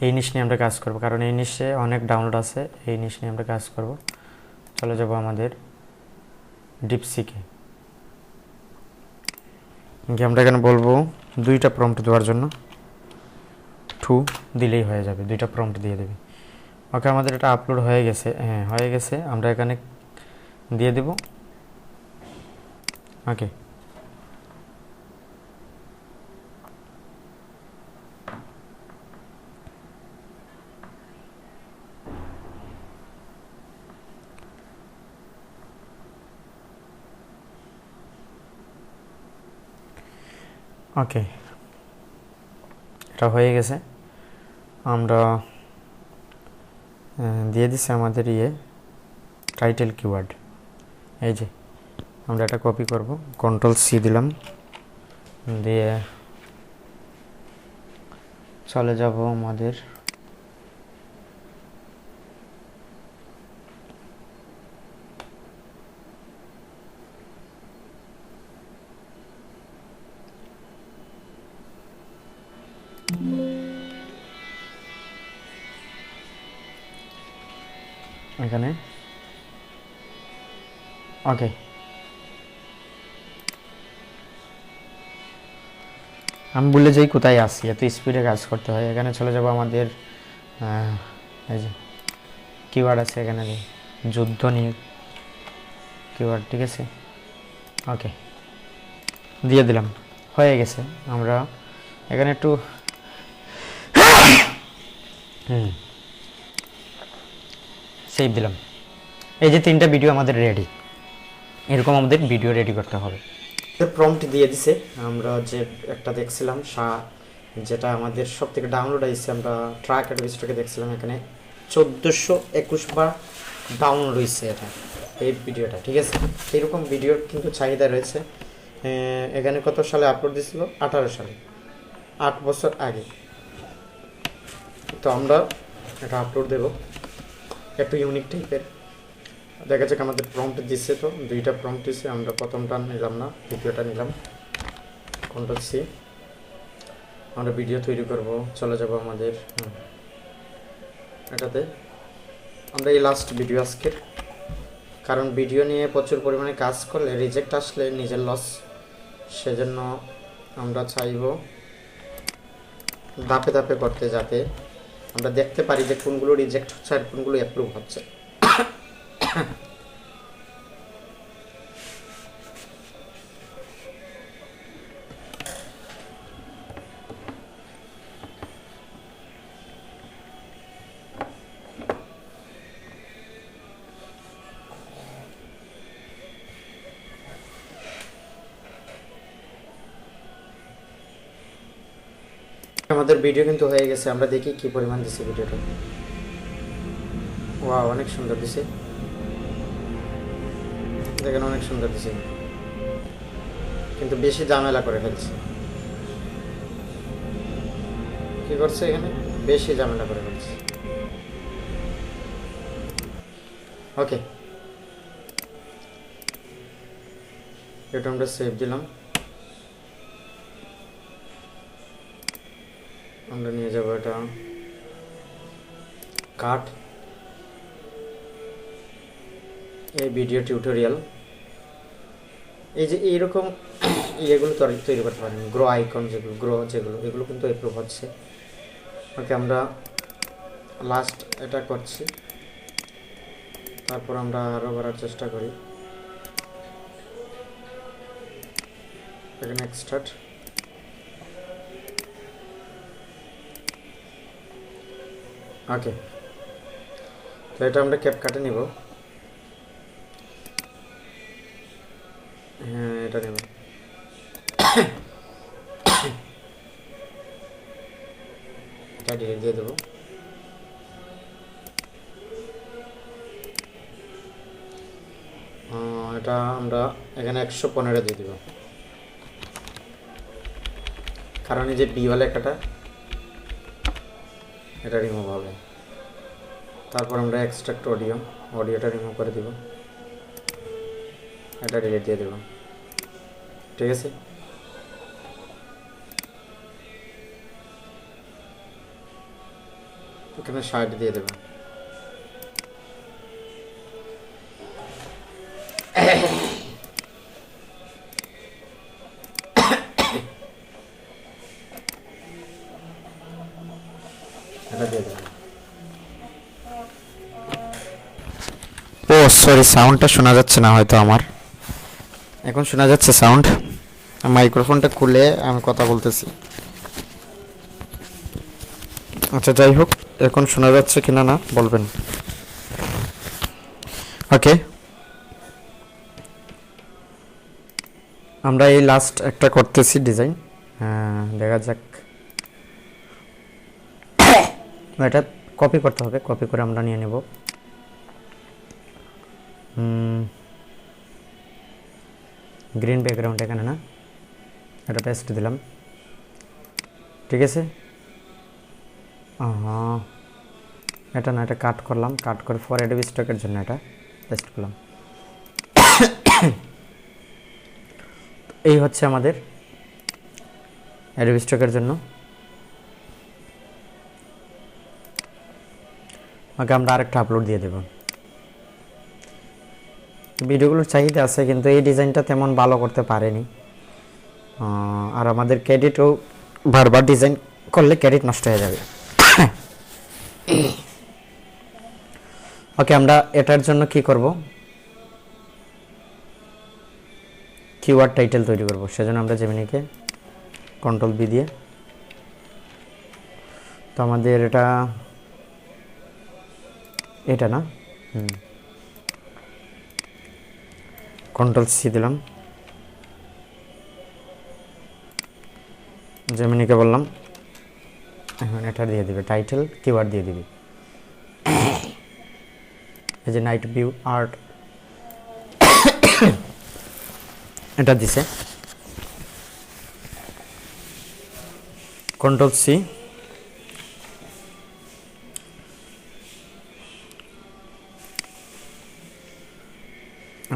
এই জিনিস নিয়ে আমরা কাজ করব, কারণ এই জিনিসে অনেক ডাউনলোড আছে, এই জিনিস নিয়ে আমরা কাজ করব। চলে যাব আমাদের ডিপসিকে, আমরা এখানে বলবো 2টা প্রম্পট দেওয়ার জন্য 2 দিলেই হয়ে যাবে, 2টা প্রম্পট দিয়ে দেবে। ওকে আমাদের এটা আপলোড হয়ে গেছে, হ্যাঁ হয়ে গেছে, আমরা এখানে দিয়ে দেব। ওকে ওকে এটা হয়ে গেছে, আমরা দিয়ে দিছি আমাদের টাইটেল কিওয়ার্ড। এই যে আমরা এটা কপি করব, কন্ট্রোল সি দিলাম, দিয়ে চলে যাব আমাদের এখানে। ওকে আমি বলে যাই কোথায় আসি, এত স্পিডে কাজ করতে হয়। এখানে চলে যাব আমাদের এই যে কিওয়ার্ড আছে এখানে, যুদ্ধ নিয়ে কিওয়ার্ড। ঠিক আছে, ওকে দিয়ে দিলাম, হয়ে গেছে। আমরা এখানে একটু সেভ দিলাম। এই যে 3টা ভিডিও আমাদের রেডি, এরকম আমাদের ভিডিও রেডি করতে হবে। প্রম্পট দিয়ে দিছে, আমরা যে একটা দেখছিলাম যেটা আমাদের সব থেকে ডাউনলোড হয়েছে, আমরা ট্র্যাক অ্যাডভিস্টকে দেখছিলাম, এখানে 1421 বার ডাউনলোড হয়েছে এটা, এই ভিডিওটা। ঠিক আছে, এরকম ভিডিওর কিন্তু চাহিদা রয়েছে। এখানে কত সালে আপলোড দিয়েছিল? 18 সালে, 8 বছর আগে। তো আমরা এটা আপলোড দেব, একটু ইউনিক টাইপের। দেখা যাক আমাদের প্রম্পট দিচ্ছে, তো 2টা প্রম্পট দিচ্ছে, আমরা প্রথমটা নিলাম না, দ্বিতীয়টা নিলাম। কন্ট্রোল সি, আমরা ভিডিও তৈরি করব। চলে যাব আমাদের এটাতে, আমরা এই লাস্ট ভিডিও আজকের, কারণ ভিডিও নিয়ে প্রচুর পরিমাণে কাজ করলে রিজেক্ট আসলে নিজের লস, সেজন্য আমরা চাইব ধাপে ধাপে করতে, যাতে আমরা দেখতে পারি যে কোনগুলো রিজেক্ট হচ্ছে আর কোনগুলো অ্যাপ্রুভ হচ্ছে। আমাদের ভিডিও কিন্তু হয়ে গেছে, আমরা দেখি কি পরিমাণ দিছে ভিডিওটা। ওয়াও, অনেক সুন্দর দিছে, দেখেন অনেক সুন্দর দিছে, কিন্তু বেশি ঝামেলা করে ফেলছে। কি করছে এখানে? বেশি ঝামেলা করে ফেলছে। ওকে, এটা আমরা সেভ দিলাম, আমরা নিয়ে যাব এটা কাট, এই ভিডিও টিউটোরিয়াল। এই যে এইরকম ইয়েগুলো তৈরি করতে পারেন, গ্রো আইকন যেগুলো এগুলো কিন্তু অ্যাপ্রুভ হচ্ছে। ওকে, আমরা লাস্ট এটা করছি, তারপর আমরা আরও করার চেষ্টা করি। এখানে স্টার্ট, ওকে। তো এটা আমরা ক্যাপকাটে নিব, হ্যাঁ এটা নেব, এটা ডিলিট দিয়ে দেবো। এটা আমরা এখানে 115 দিয়ে দেব, কারণ এই যে বিওয়াল লেখাটা এটা রিমুভ হবে। তারপর আমরা এক্সট্রাক্ট অডিওটা রিমুভ করে দেব, এটা ডিলিট দিয়ে দেব। ঠিক আছে, এখানে 60 দিয়ে দেব। এটা দিয়ে দেব। ও সরি, সাউন্ডটা শোনা যাচ্ছে না হয়তো আমার। এখন শোনা যাচ্ছে সাউন্ড? মাইক্রোফোনটা খুলে আমি কথা বলতেছি। আচ্ছা যাই হোক, এখন শোনা যাচ্ছে কিনা না বলবেন। ওকে, আমরা এই লাস্ট একটা করতেছি ডিজাইন, দেখা যাক। এটা কপি করতে হবে, কপি করে আমরা নিয়ে নেব। গ্রিন ব্যাকগ্রাউন্ড এখানে না, এটা পেস্ট দিলাম। ঠিক আছে, এটা না, এটা কাট করলাম, কাট করে ফর অ্যাডোবি স্টকের জন্য এটা পেস্ট করলাম। এই হচ্ছে আমাদের অ্যাডোবি স্টকের জন্য। ওকে, আমরা আরেকটা আপলোড দিয়ে দেব। ভিডিওগুলোর চাহিদা আছে, কিন্তু এই ডিজাইনটা তেমন ভালো করতে পারেনি। আর আমাদের ক্রেডিটও বারবার ডিজাইন করলে ক্রেডিট নষ্ট হয়ে যাবে। ওকে, আমরা এটার জন্য কি করব, কিওয়ার্ড টাইটেল তৈরি করব। সেজন্য আমরা জেমিনিকে কন্ট্রোল বি দিয়ে, তো আমাদের এটা না, কন্ট্রোল সি দিলাম, জেমিনিকে বললাম এখন এটা দিয়ে দিবে, টাইটেল কিওয়ার্ড দিয়ে দিবি। এই যে নাইট ভিউ আর্ট এটা দিছে, কন্ট্রোল সি।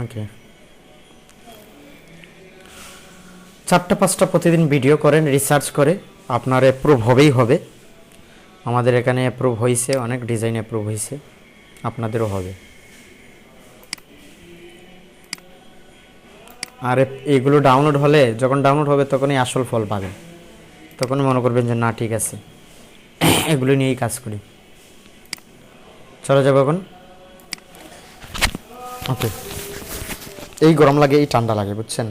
ওকে, 4-5টা প্রতিদিন ভিডিও করেন, রিসার্চ করে, আপনার অ্যাপ্রুভ হবেই হবে। আমাদের এখানে অ্যাপ্রুভ হয়েছে, অনেক ডিজাইন অ্যাপ্রুভ হয়েছে, আপনাদেরও হবে। আর এগুলো ডাউনলোড হলে, যখন ডাউনলোড হবে তখনই আসল ফল পাবেন, তখন মনে করবেন যে না ঠিক আছে, এগুলো নিয়েই কাজ করি। চলে যাবো এখন। ওকে, এই গরম লাগে, এই ঠান্ডা লাগে, বুঝছেন।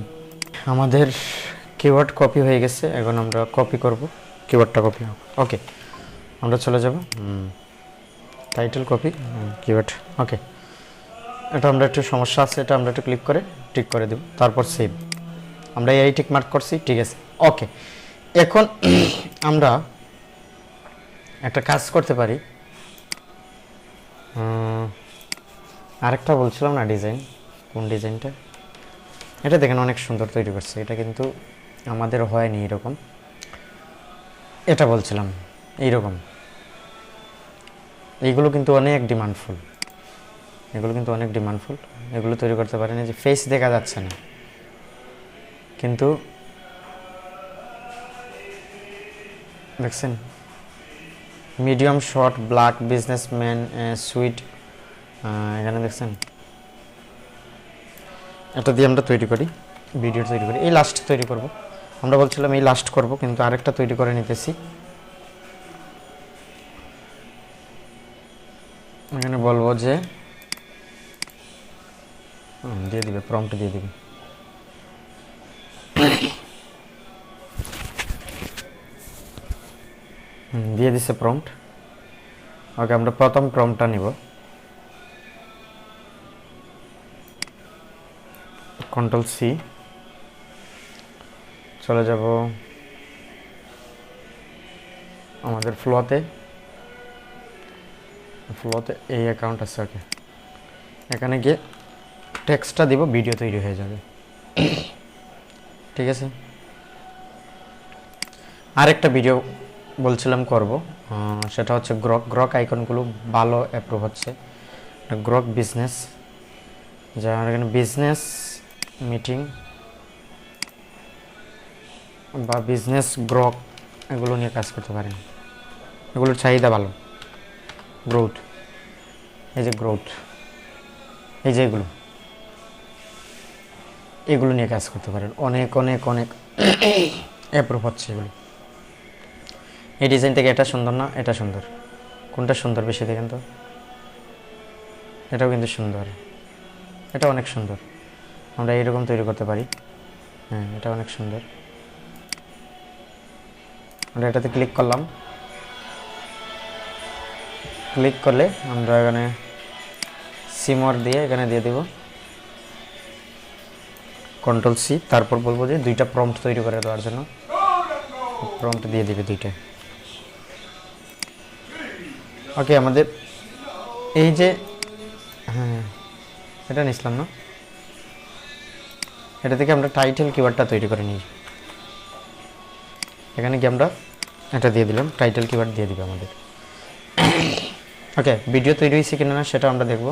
আমাদের কিওয়ার্ড কপি হয়ে গেছে, এখন আমরা কপি করব, কিওয়ার্ডটা কপি হবে। ওকে, আমরা চলে যাব টাইটেল কপি কিওয়ার্ড। ওকে, এটা আমরা একটু সমস্যা আছে, এটা আমরা একটু ক্লিক করে টিক করে দেব, তারপর সেভ। আমরা এই টিক মার্ক করছি, ঠিক আছে। ওকে, এখন আমরা একটা কাজ করতে পারি। আরেকটা বলছিলাম না ডিজাইন, কোন ডিজাইনটা, এটা দেখেন অনেক সুন্দর তৈরি করছে, এটা কিন্তু আমাদের হয়নি এরকম। এটা বলছিলাম এইরকম, এইগুলো কিন্তু অনেক ডিমান্ডফুল, এগুলো তৈরি করতে পারেন। যে ফেস দেখা যাচ্ছে না, কিন্তু দেখছেন, medium short black businessman sweet, এখানে দেখছেন, এটা দিয়ে আমরা তৈরি করি, ভিডিও তৈরি করি। এই লাস্ট তৈরি করব, আমরা বলছিলাম এই লাস্ট করব, কিন্তু আরেকটা তৈরি করে নিতেছি। এখানে বলবো যে দিয়ে দিবে, প্রম্পট দিয়ে দিবে। দিয়ে দিছে প্রম্পট। ওকে, আমরা প্রথম প্রম্পটটা নিব, কন্ট্রোল সি, চলে যাব আমাদের ফ্লোতে এই অ্যাকাউন্ট আছে। ওকে, এখানে গিয়ে টেক্সটটা দিব, ভিডিও তৈরি হয়ে যাবে। ঠিক আছে, আরেকটা ভিডিও বলছিলাম করব, সেটা হচ্ছে গ্রক আইকনগুলো ভালো অ্যাপ্রুভ হচ্ছে। গ্রক বিজনেস, যেমন এখানে বিজনেস মিটিং বা বিজনেস গ্রক, এগুলো নিয়ে কাজ করতে পারেন। এগুলোর চাহিদা ভালো, গ্রোথ, এই যে গ্রোথ, এই যে এগুলো নিয়ে কাজ করতে পারেন। অনেক অনেক অনেক অ্যাপ্রুভ হচ্ছে এগুলো। এই ডিজাইন থেকে এটা সুন্দর না, এটা সুন্দর, কোনটা সুন্দর বেশি দেখেন তো? এটাও কিন্তু সুন্দর, এটা অনেক সুন্দর, আমরা এইরকম তৈরি করতে পারি। হ্যাঁ, এটা অনেক সুন্দর। আমরা এটাতে ক্লিক করলাম, ক্লিক করলে আমরা এখানে সিমর দিয়ে এখানে দিয়ে দেব কন্ট্রোল সি, তারপর বলবো যে দুইটা প্রম্পট তৈরি করে দেওয়ার জন্য প্রম্পট দিয়ে দিবে দুইটা। ওকে, আমাদের এই যে, হ্যাঁ এটা নিছিলাম না, এটা থেকে আমরা টাইটেল কিওয়ার্ডটা তৈরি করে নিই। এখানে কি আমরা এটা দিয়ে দিলাম, টাইটেল কিওয়ার্ড দিয়ে দিবে আমাদের। ওকে, ভিডিও তৈরি হয়েছে কিনা না সেটা আমরা দেখব।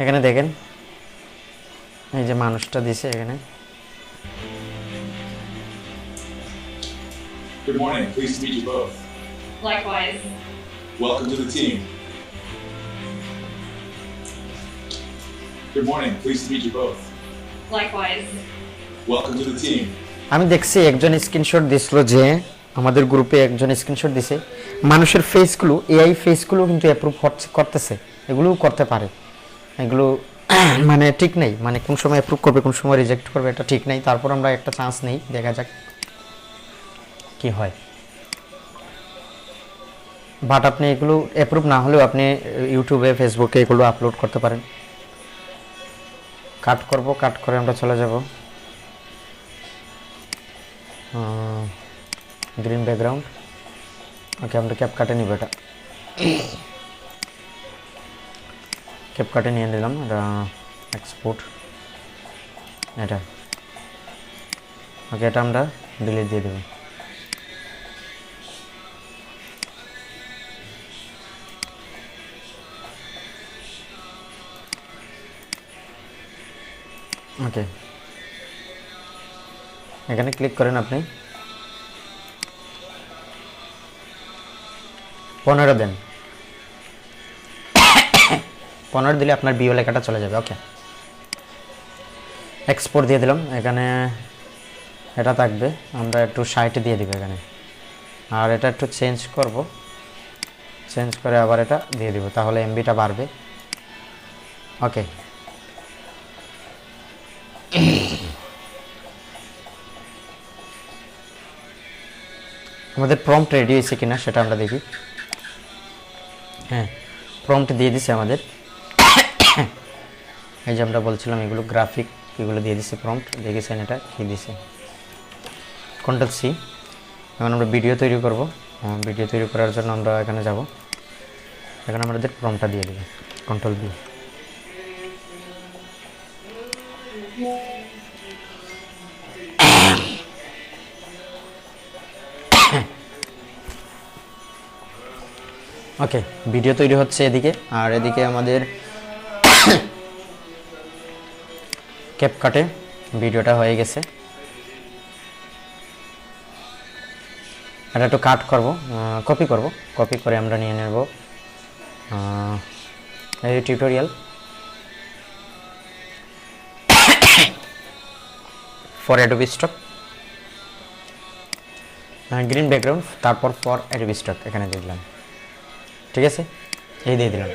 এখানে দেখেন এই যে মানুষটা দিছে এখানে। Good morning. Pleased to meet you both. Likewise. Welcome to the team. Good morning. Pleased to meet you both. Likewise. Welcome to the team. আমি দেখছি একজন স্ক্রিনশট দিছিল, যে আমাদের গ্রুপে একজন স্ক্রিনশট দিছে, মানুষের ফেসগুলো, এআই ফেসগুলো কিন্তু অ্যাপ্রুভ করতেছে, এগুলোও করতে পারে। এগুলো মানে ঠিক নেই, মানে কোন সময় অ্যাপ্রুভ করবে কোন সময় রিজেক্ট করবে এটা ঠিক নেই। তারপর আমরা একটা চান্স নেই, দেখা যাক কি হয়। বাট আপনি এগুলো অ্যাপ্রুভ না হলেও আপনি ইউটিউবে ফেসবুকে এগুলো আপলোড করতে পারেন। কাট করব, কাট করে আমরা চলে যাব গ্রিন ব্যাকগ্রাউন্ড। ওকে, আমরা ক্যাপকাটে নিব, এটা ক্যাপকাটে নিয়ে নিলাম, এটা এক্সপোর্ট এটা। ওকে, এটা আমরা ডিলিট দিয়ে দেব। ওকে, এখানে ক্লিক করেন আপনি, 15 দেন, 15 দিলে আপনার বিও লেখাটা চলে যাবে। ওকে, এক্সপোর্ট দিয়ে দিলাম, এখানে এটা থাকবে, আমরা একটু 60 দিয়ে দিব এখানে, আর এটা একটু চেঞ্জ করব, চেঞ্জ করে আবার এটা দিয়ে দিব, তাহলে এমবিটা বাড়বে। ওকে, আমাদের প্রম্পট রেডি হয়েছে কিনা সেটা আমরা দেখি। হ্যাঁ, প্রম্পট দিয়ে দিছে আমাদের। এই যে আমরা বলছিলাম এগুলো গ্রাফিক, এগুলো দিয়ে দিছে প্রম্পট, দেখেছেন এটা কি দিছে। কন্ট্রোল সি, এখন আমরা ভিডিও তৈরি করব। ভিডিও তৈরি করার জন্য আমরা এখানে যাব, এখানে আমাদের প্রম্পটটা দিয়ে দেব, কন্ট্রোল বি। ওকে, ভিডিও তৈরি হচ্ছে এদিকে, আর এদিকে আমাদের ক্যাপকাটে ভিডিওটা হয়ে গেছে। এটা একটু কাট করব, কপি করব, কপি করে আমরা নিয়ে নেব এই tutorial for Adobe stock, green background, তারপর ফর অ্যাডোবি স্টক এখানে দিয়ে দিলাম। ঠিক আছে, এই দিয়ে দিলাম।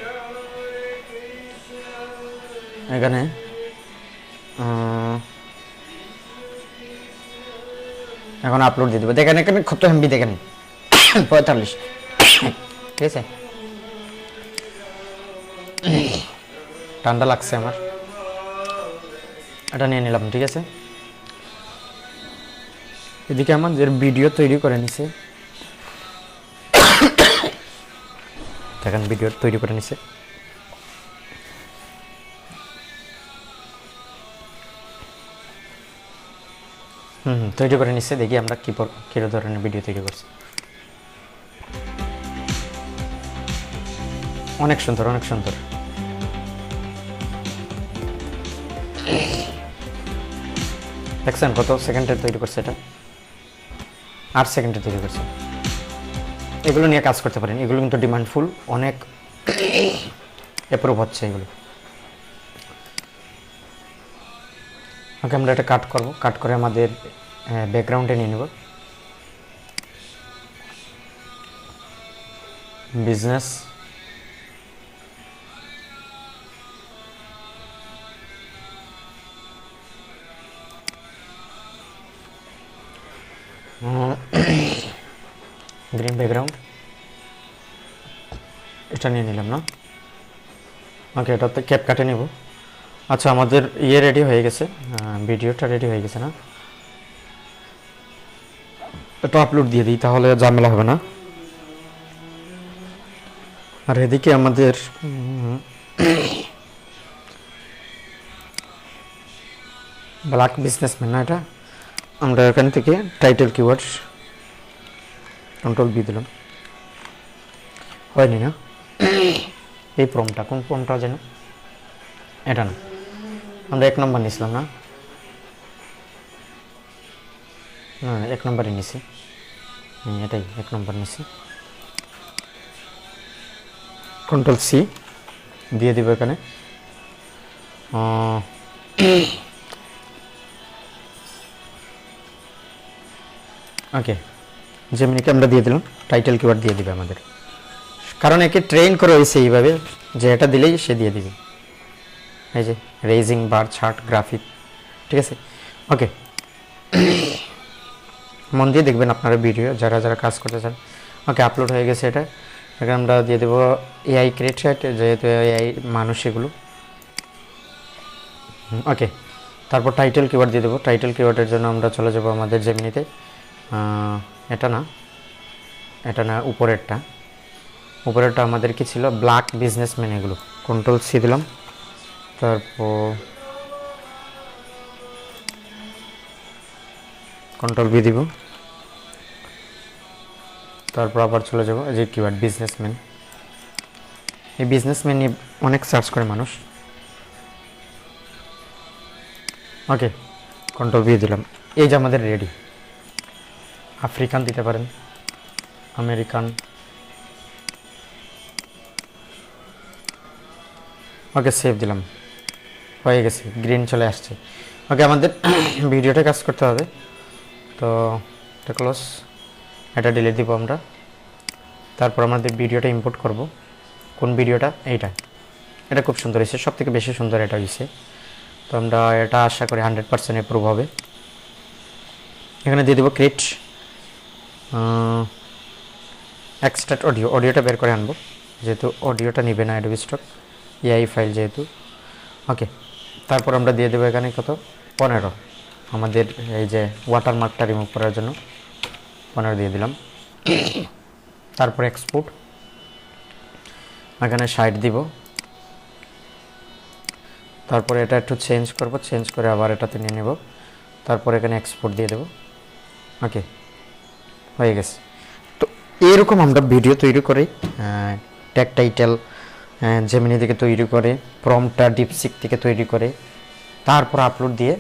এখানে এখন আপলোড দিয়ে দেবো। দেখেন এখানে কত এমবি, দেখেন 45। ঠিক আছে, ঠান্ডা লাগছে আমার, এটা নিয়ে নিলাম। ঠিক আছে, এদিকে আমাদের ভিডিও তৈরি করে নিছে, দেখেন ভিডিও তৈরি করে নিছে। তৈরি করে নিচ্ছে, দেখি আমরা কি ধরনের ভিডিও তৈরি করছি। অনেক সুন্দর, অনেক সুন্দর। দেখছেন কত সেকেন্ডে তৈরি করছে, এটা 8 সেকেন্ডে তৈরি করছে। এগুলো নিয়ে কাজ করতে পারেন, এগুলো কিন্তু ডিমান্ডফুল, অনেক অ্যাপ্রুভ হচ্ছে এগুলো। ওকে, আমরা এটা কাট করব, কাট করে আমাদের ব্যাকগ্রাউন্ডে নিয়ে নেব। বিজনেস, গ্রিন ব্যাকগ্রাউন্ড, এটা নিয়ে নিলাম না। ওকে, এটাতে ক্যাপ কাটে নেব। আচ্ছা, আমাদের রেডি হয়ে গেছে, ভিডিওটা রেডি হয়ে গেছে না? এটা আপলোড দিয়ে দিই, তাহলে ঝামেলা হবে না। আর এদিকে আমাদের ব্ল্যাক বিজনেসম্যান না, এটা আমরা এখান থেকে টাইটেল কিওয়ার্ড কন্ট্রোল বি দিলাম, হয়নি না? এই প্রমটা কোন প্রমটা যেন, এটা না, আমরা 1 নম্বর নিছিলাম না? না, 1 নম্বরই নিছি, এটাই 1 নম্বর নিছি। কন্ট্রোল সি দিয়ে দিব এখানে। ওকে, যেমনিকে আমরা দিয়ে দিলাম, টাইটেল কিওয়ার্ড দিয়ে দিবে আমাদের, কারণ একে ট্রেন করে হয়েছে এইভাবে যে এটা দিলেই সে দিয়ে দিবে। এই যে রেজিং বার চার্ট গ্রাফিক, ঠিক আছে। ওকে, মন দিয়ে দেখবেন আপনারা ভিডিও, যারা যারা কাজ করতে চান। ওকে, আপলোড হয়ে গেছে এটা। এখানে আমরা দিয়ে দেবো এআই ক্রিয়েটেড, যেহেতু এআই মানুষ এগুলো। ওকে, তারপর টাইটেল কিওয়ার্ড দিয়ে দেবো। টাইটেল কিওয়ার্ডের জন্য আমরা চলে যাব আমাদের জেমিনিতে। এটা না, এটা না, উপরেরটা আমাদের কি ছিল, ব্ল্যাক বিজনেসম্যান, এগুলো কন্ট্রোল সি দিলাম। তারপর কন্ট্রোল বি দিব। তারপর আবার চলে যাব যে কিওয়ার্ড বিজনেসম্যান। এই বিজনেসম্যান নিয়ে অনেক সার্চ করে মানুষ। ওকে, কন্ট্রোল বি দিলাম। এই যে আমাদের রেডি। আফ্রিকান দিতে পারেন, আমেরিকান। ওকে, সেভ দিলাম, হয়ে গেছে, গ্রিন চলে আসছে। ওকে, আমাদের ভিডিওটা কাজ করতে হবে, তো এটা ক্লোজ, এটা ডিলিট দিব আমরা। তারপর আমাদের ভিডিওটা ইম্পোর্ট করব। কোন ভিডিওটা? এটা খুব সুন্দর হয়েছে, সব থেকে বেশি সুন্দর এটা হয়েছে। তো আমরা এটা আশা করি 100% অ্যাপ্রুভ হবে। এখানে দিয়ে দেবো ক্রিয়েট এক্সট্রাক্ট অডিওটা বের করে আনবো, যেহেতু অডিওটা নিবে না অ্যাডোবি স্টক, এআই ফাইল যেহেতু। ওকে, তারপর আমরা দিয়ে দেবো এখানে কত, 15, আমাদের এই যে ওয়াটারমার্কটা রিমুভ করার জন্য 15 দিয়ে দিলাম। তারপর এক্সপোর্ট, এখানে 60 দিব। তারপরে এটা একটু চেঞ্জ করব, চেঞ্জ করে আবার এটাতে নিয়ে নেব। তারপর এখানে এক্সপোর্ট দিয়ে দেব। ওকে, হয়ে গেছে। তো এরকম আমরা ভিডিও তৈরি করি, ট্যাগ টাইটেল জেমিনি থেকে তৈরি করে, প্রম্পটটা ডিপসিক থেকে তৈরি করে, তারপর আপলোড দিয়ে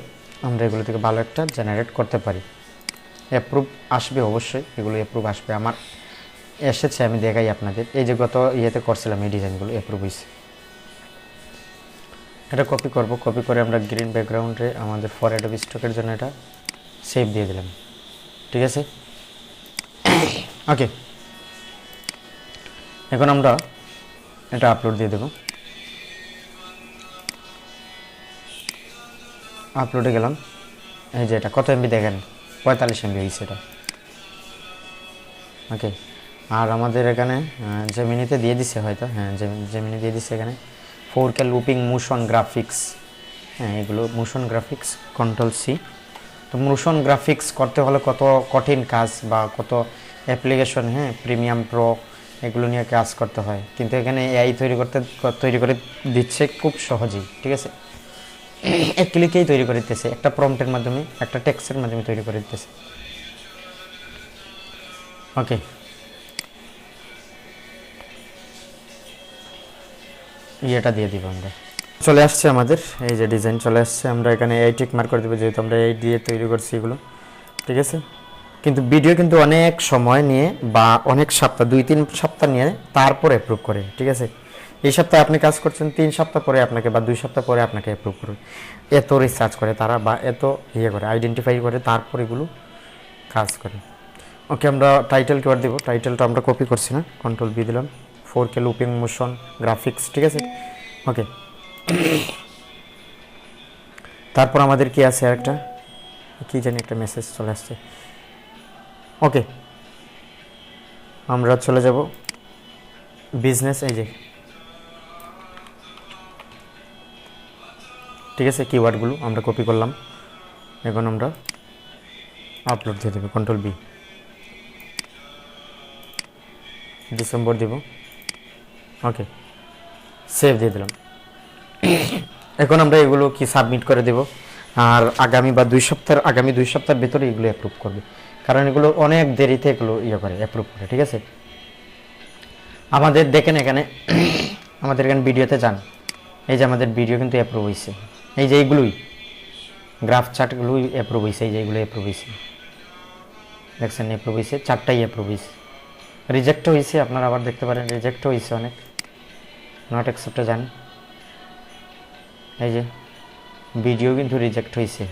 আমরা এগুলো থেকে ভালো একটা জেনারেট করতে পারি। অ্যাপ্রুভ আসবে অবশ্যই, এগুলো অ্যাপ্রুভ আসবে। আমার এসেছে, আমি দেখাই আপনাদের। এই যে গত ইয়েতে করছিলাম, এই ডিজাইনগুলো অ্যাপ্রুভ হয়েছে। এটা কপি করব, কপি করে আমরা গ্রিন ব্যাকগ্রাউন্ডে আমাদের ফর অ্যাডোবি স্টকের জন্য এটা সেভ দিয়ে দিলাম, ঠিক আছে। ওকে, এখন আমরা এটা আপলোড দিয়ে দেব। আপলোডে গেলাম, এই যে এটা কত এমবি দেখেন, 45 এমবি হয়েছে এটা। ওকে, আর আমাদের এখানে জেমিনিতে দিয়ে দিছে হয়তো, হ্যাঁ জেমিনি দিয়ে দিছে এখানে 4K লুপিং মোশন গ্রাফিক্স, হ্যাঁ এগুলো মোশন গ্রাফিক্স। কন্ট্রোল সি, তো মোশন গ্রাফিক্স করতে হলে কত কঠিন কাজ বা কত অ্যাপ্লিকেশন, হ্যাঁ, প্রিমিয়াম প্রো এগুলো নিয়ে কাজ করতে হয়, কিন্তু এখানে এআই তৈরি করে দিচ্ছে খুব সহজেই, ঠিক আছে। এক ক্লিকেই তৈরি করে দিতেছে, একটা প্রম্পটের মাধ্যমে, একটা টেক্সটের মাধ্যমে তৈরি করে দিতেছে। ওকে, ইয়েটা দিয়ে দিব আমরা। চলে আসছে আমাদের এই যে ডিজাইন চলে আসছে, আমরা এখানে এই টিক মার্ক করে দেবো যেহেতু আমরা এই দিয়ে তৈরি করছি এগুলো, ঠিক আছে। কিন্তু ভিডিও কিন্তু অনেক সময় নিয়ে বা অনেক সপ্তাহ, 2-3 সপ্তাহ নিয়ে তারপর অ্যাপ্রুভ করে, ঠিক আছে। এই সপ্তাহে আপনি কাজ করছেন, 3 সপ্তাহ পরে আপনাকে বা 2 সপ্তাহ পরে আপনাকে অ্যাপ্রুভ করবে। এত রিসার্চ করে তারা বা এত করে আইডেন্টিফাই করে তারপর এগুলো কাজ করে। ওকে, আমরা টাইটেল কিওয়ার্ড দেবো, টাইটেলটা আমরা কপি করছি না, কন্ট্রোল বি দিলাম, 4K লুপিং মোশন গ্রাফিক্স, ঠিক আছে। ওকে, তারপর আমাদের কি আছে, একটা কি জানি একটা মেসেজ চলে আসছে। ওকে, আমরা চলে যাব বিজনেস, এই যে, ঠিক আছে। কিওয়ার্ডগুলো আমরা কপি করলাম, এখন আমরা আপলোড দিয়ে দেবো, কন্ট্রোল বি, ডিসেম্বর দেব। ওকে, সেভ দিয়ে দিলাম। এখন আমরা এগুলো কি সাবমিট করে দেব, আর আগামী 2 সপ্তাহের ভিতরে এগুলো অ্যাপ্রুভ করবে, কারণ এগুলো অনেক দেরিতে এগুলো করে অ্যাপ্রুভ করে, ঠিক আছে। আমাদের দেখেন এখানে আমাদের এখানে ভিডিওতে যান, এই যে আমাদের ভিডিও কিন্তু অ্যাপ্রুভ হয়েছে, এই যে এইগুলোই গ্রাফ চার্টগুলোই অ্যাপ্রুভ হয়েছে, এই যে এইগুলো অ্যাপ্রুভ হয়েছে, দেখছেন অ্যাপ্রুভ হয়েছে, 4টাই অ্যাপ্রুভ হয়েছে। রিজেক্টও হয়েছে, আপনারা আবার দেখতে পারেন রিজেক্টও হয়েছে অনেক, নট অ্যাকসেপ্টে যান, এই যে ভিডিও কিন্তু রিজেক্ট হয়েছে,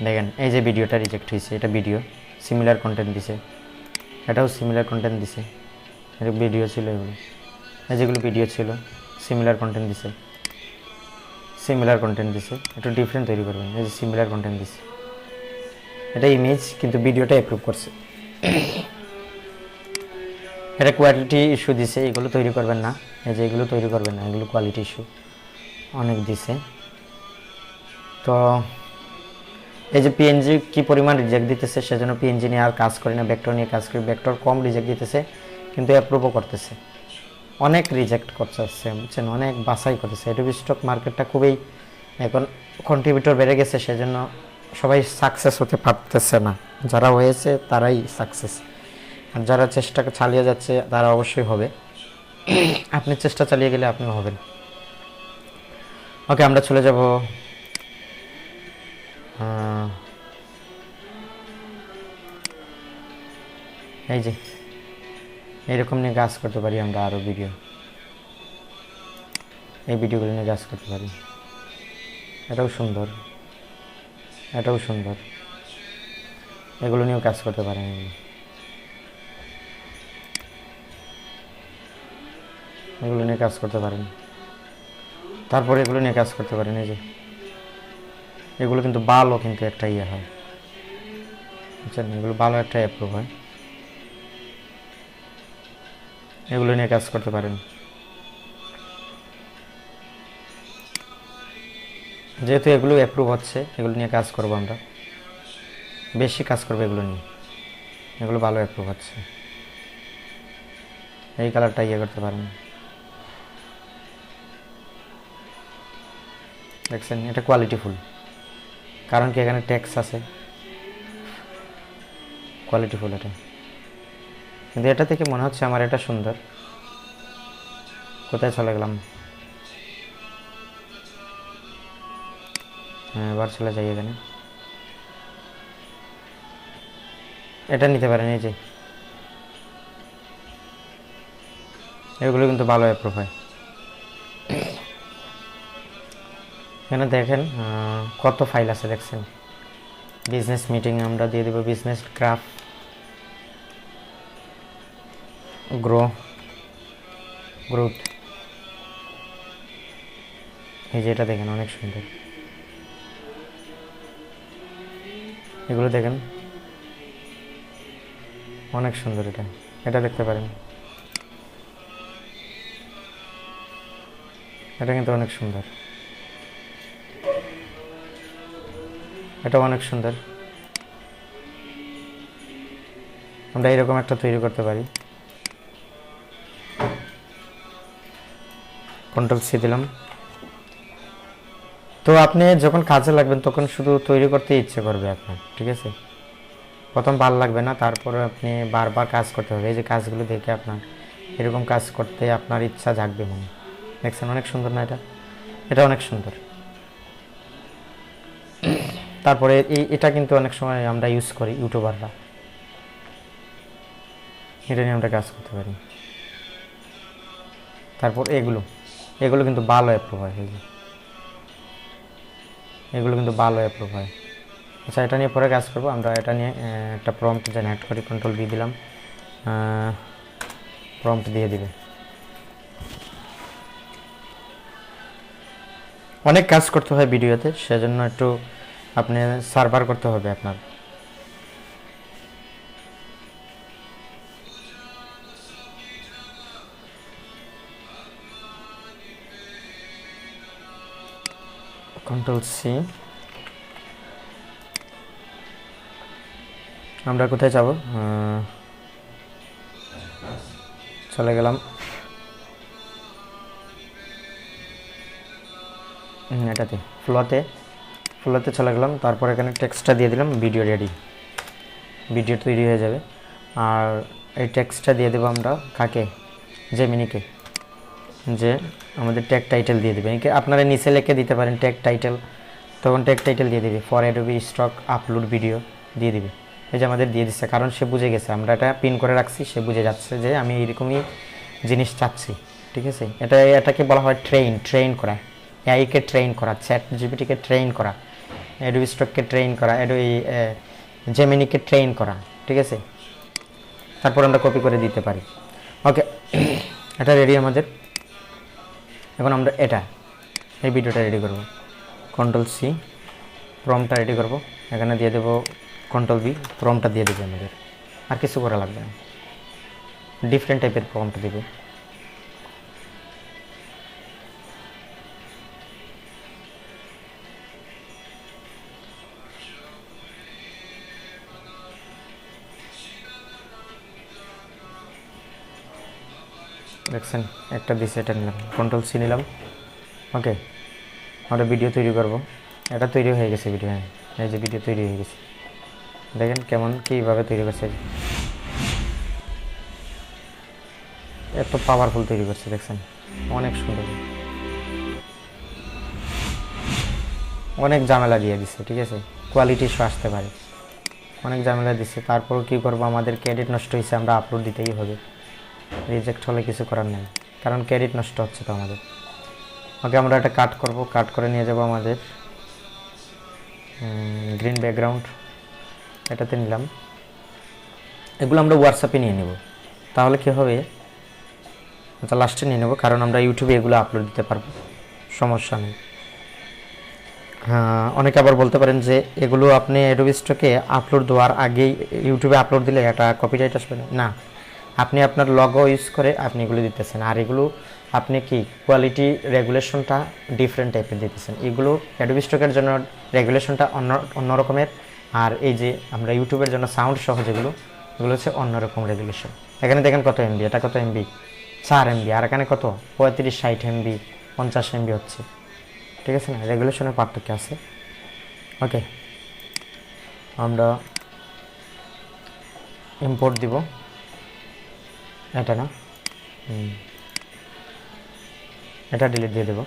দেখেন এই যে ভিডিওটা রিজেক্ট হয়েছে, এটা ভিডিও সিমিলার কন্টেন্ট দিছে, এটাও সিমিলার কন্টেন্ট দিছে, এটা ভিডিও ছিল, এগুলো এই যেগুলো ভিডিও ছিল সিমিলার কন্টেন্ট দিছে, একটু ডিফারেন্ট তৈরি করবেন, এই যে সিমিলার কন্টেন্ট দিছে, এটা ইমেজ কিন্তু ভিডিওটা অ্যাপ্রুভ করছে। এটা কোয়ালিটি ইস্যু দিছে, এগুলো তৈরি করবেন না, এই যে এগুলো তৈরি করবেন না, এগুলো কোয়ালিটি ইস্যু অনেক দিছে। তো এই যে পিএনজি কি পরিমাণ রিজেক্ট দিতেছে, সেজন্য পিএনজি নিয়ে আর কাজ করি না, ভেক্টর নিয়ে কাজ করি। ভেক্টর কম রিজেক্ট দিতেছে কিন্তু অ্যাপ্রুভও করতেছে, অনেক রিজেক্ট করছে, বুঝছেন, অনেক বাছাই করতেছে। অ্যাডোবি স্টক মার্কেটটা খুবই এখন কন্ট্রিবিউটর বেড়ে গেছে, সেজন্য সবাই সাকসেস হতে পারতেছে না, যারা হয়েছে তারাই সাকসেস, আর যারা চেষ্টা চালিয়ে যাচ্ছে তারা অবশ্যই হবে। আপনি চেষ্টা চালিয়ে গেলে আপনিও হবেন। ওকে, আমরা চলে যাব এই যে এরকম নিয়ে কাজ করতে পারি আমরা, আরও ভিডিও, এই ভিডিওগুলো নিয়ে কাজ করতে পারি, এটাও সুন্দর, এগুলো নিয়েও কাজ করতে পারেন, এগুলো নিয়ে কাজ করতে পারেন, তারপরে এগুলো নিয়ে কাজ করতে পারেন। এই যে এগুলো কিন্তু ভালো, কিন্তু একটা হয়, বুঝছেন, এগুলো ভালো একটা অ্যাপ্রুভ হয়, এগুলো নিয়ে কাজ করতে পারেন। যেহেতু এগুলো অ্যাপ্রুভ হচ্ছে, এগুলো নিয়ে কাজ করবো আমরা, বেশি কাজ করবো এগুলো নিয়ে, এগুলো ভালো অ্যাপ্রুভ হচ্ছে। এই কালারটা করতে পারেন, দেখছেন, এটা কোয়ালিটিফুল, কারণ কি এখানে ট্যাক্স আছে, কোয়ালিটিফুল এটা। কিন্তু এটা থেকে মনে হচ্ছে আমার এটা সুন্দর। কোথায় চলে গেলাম, হ্যাঁ, এবার চলে যাই এখানে, এটা নিতে পারেন। এই যে এগুলো কিন্তু ভালো অ্যাপ্রুভ হয়। এখানে দেখেন কত ফাইল আছে, দেখছেন। বিজনেস মিটিং আমরা দিয়ে দেব, বিজনেস গ্রাফ, গ্রোথ, এই যে এটা দেখেন অনেক সুন্দর, এগুলো দেখেন অনেক সুন্দর, এটা দেখতে পারেন, এটা কিন্তু অনেক সুন্দর। এটা অনেক সুন্দর। আমরা এরকম একটা তৈরি করতে পারি। কন্ট্রোল সি দিলাম। তো আপনি যখন কাজে লাগবেন তখন শুধু তৈরি করতে ইচ্ছে করবে আপনার, ঠিক আছে? প্রথম ভালো লাগবে না, তারপরে আপনি বারবার কাজ করতে হবে। এই যে কাজগুলো দেখে আপনার এরকম কাজ করতে আপনার ইচ্ছা জাগবে মনে। দেখছেন অনেক সুন্দর না এটা? এটা অনেক সুন্দর। তারপরে এটা কিন্তু অনেক সময় আমরা ইউজ করি ইউটিউবাররা, এটা নিয়ে আমরা কাজ করতে পারি। তারপর এগুলো কিন্তু ভালো অ্যাপ্রুভ হয়, এগুলো কিন্তু ভালো অ্যাপ্রুভ হয়। আচ্ছা, এটা নিয়ে পরে কাজ করবো আমরা। এটা নিয়ে একটা প্রম্পট জেনারেট করি, কন্ট্রোল বি দিলাম, প্রম্পট দিয়ে দিবে। অনেক কাজ করতে হয় ভিডিওতে, সেজন্য একটু আপনি সার্ভার করতে হবে আপনার। Control C. আমরা কোথায় যাব? চলে গেলাম এটাতে, ফ্লোতে চলে গেলাম। তারপর এখানে টেক্সটটা দিয়ে দিলাম, ভিডিও রেডি, ভিডিও তৈরি হয়ে যাবে। আর এই টেক্সটটা দিয়ে দেবো আমরা কাকে? জেমিনিকে, যে আমাদের ট্যাগ টাইটেল দিয়ে দেবে। আপনারা নিচে লিখে দিতে পারেন ট্যাগ টাইটেল, তখন ট্যাগ টাইটেল দিয়ে দিবে for Adobe stock upload video দিয়ে দিবে। এই যে আমাদের দিয়ে দিচ্ছে, কারণ সে বুঝে গেছে, আমরা এটা পিন করে রাখছি, সে বুঝে যাচ্ছে যে আমি এইরকমই জিনিস চাচ্ছি, ঠিক আছে? এটাকে বলা হয় ট্রেন করা, এআইকে ট্রেন করা, চ্যাট জিপিটিকে ট্রেন করা, অ্যাডোবি স্টককে ট্রেন করা, জেমিনিকে ট্রেন করা, ঠিক আছে? তারপর আমরা কপি করে দিতে পারি। ওকে, এটা রেডি আমাদের। এখন আমরা এই ভিডিওটা রেডি করব। কন্ট্রোল সি, প্রম্পটটা রেডি করব। এখানে দিয়ে দেবো কন্ট্রোল বি, প্রম্পটটা দিয়ে দেবে আমাদের। আর কিছু করা লাগবে না, ডিফারেন্ট টাইপের প্রম্পট দেবে। দেখছেন একটা দিছে, এটা নিলাম, কন্ট্রোল সি নিলাম। ওকে, আমরা ভিডিও তৈরি করব। এটা তৈরি হয়ে গেছে ভিডিও, হ্যাঁ এই যে ভিডিও তৈরি হয়ে গেছে। দেখেন কেমন কীভাবে তৈরি করছে, এত পাওয়ারফুল তৈরি করছে, দেখছেন অনেক সুন্দর, অনেক ঝামেলা দিয়ে দিচ্ছে, ঠিক আছে? কোয়ালিটি শো আসতে পারে, অনেক ঝামেলা দিচ্ছে। তারপর কী করবো, আমাদের ক্রেডিট নষ্ট হয়েছে, আমরা আপলোড দিতেই হবে। রিজেক্ট হলে কিছু করার নেই, কারণ ক্রেডিট নষ্ট হচ্ছে তো আমাদের। ওকে, আমরা এটা কাট করব, কাট করে নিয়ে যাব আমাদের গ্রিন ব্যাকগ্রাউন্ড, এটাতে নিলাম। এগুলো আমরা হোয়াটসঅ্যাপে নিয়ে নেব, তাহলে কী হবে, আচ্ছা লাস্টে নিয়ে নেব, কারণ আমরা ইউটিউবে এগুলো আপলোড দিতে পারবো, সমস্যা নেই। হ্যাঁ, অনেকে আবার বলতে পারেন যে এগুলো আপনি অ্যাডোবি স্টকে আপলোড দেওয়ার আগেই ইউটিউবে আপলোড দিলে একটা কপিরাইট আসবে না। আপনি আপনার লগো ইউজ করে আপনি এগুলো দিতেছেন, আর এগুলো আপনি কি কোয়ালিটি রেগুলেশনটা ডিফারেন্ট টাইপের দিতেছেন। এগুলো অ্যাডোবি স্টকের জন্য রেগুলেশনটা অন্য রকমের, আর এই যে আমরা ইউটিউবের জন্য সাউন্ড সহ এগুলো হচ্ছে অন্যরকম রেগুলেশন। এখানে দেখেন কত এমবি, এটা কত এমবি, 4 এমবি, আর এখানে কত 35-60 এমবি, 50 এমবি হচ্ছে, ঠিক আছে না? রেগুলেশনের পার্থক্য আছে। ওকে, আমরা ইম্পোর্ট দিব, এটা না, এটা ডিলিট দিয়ে দেব।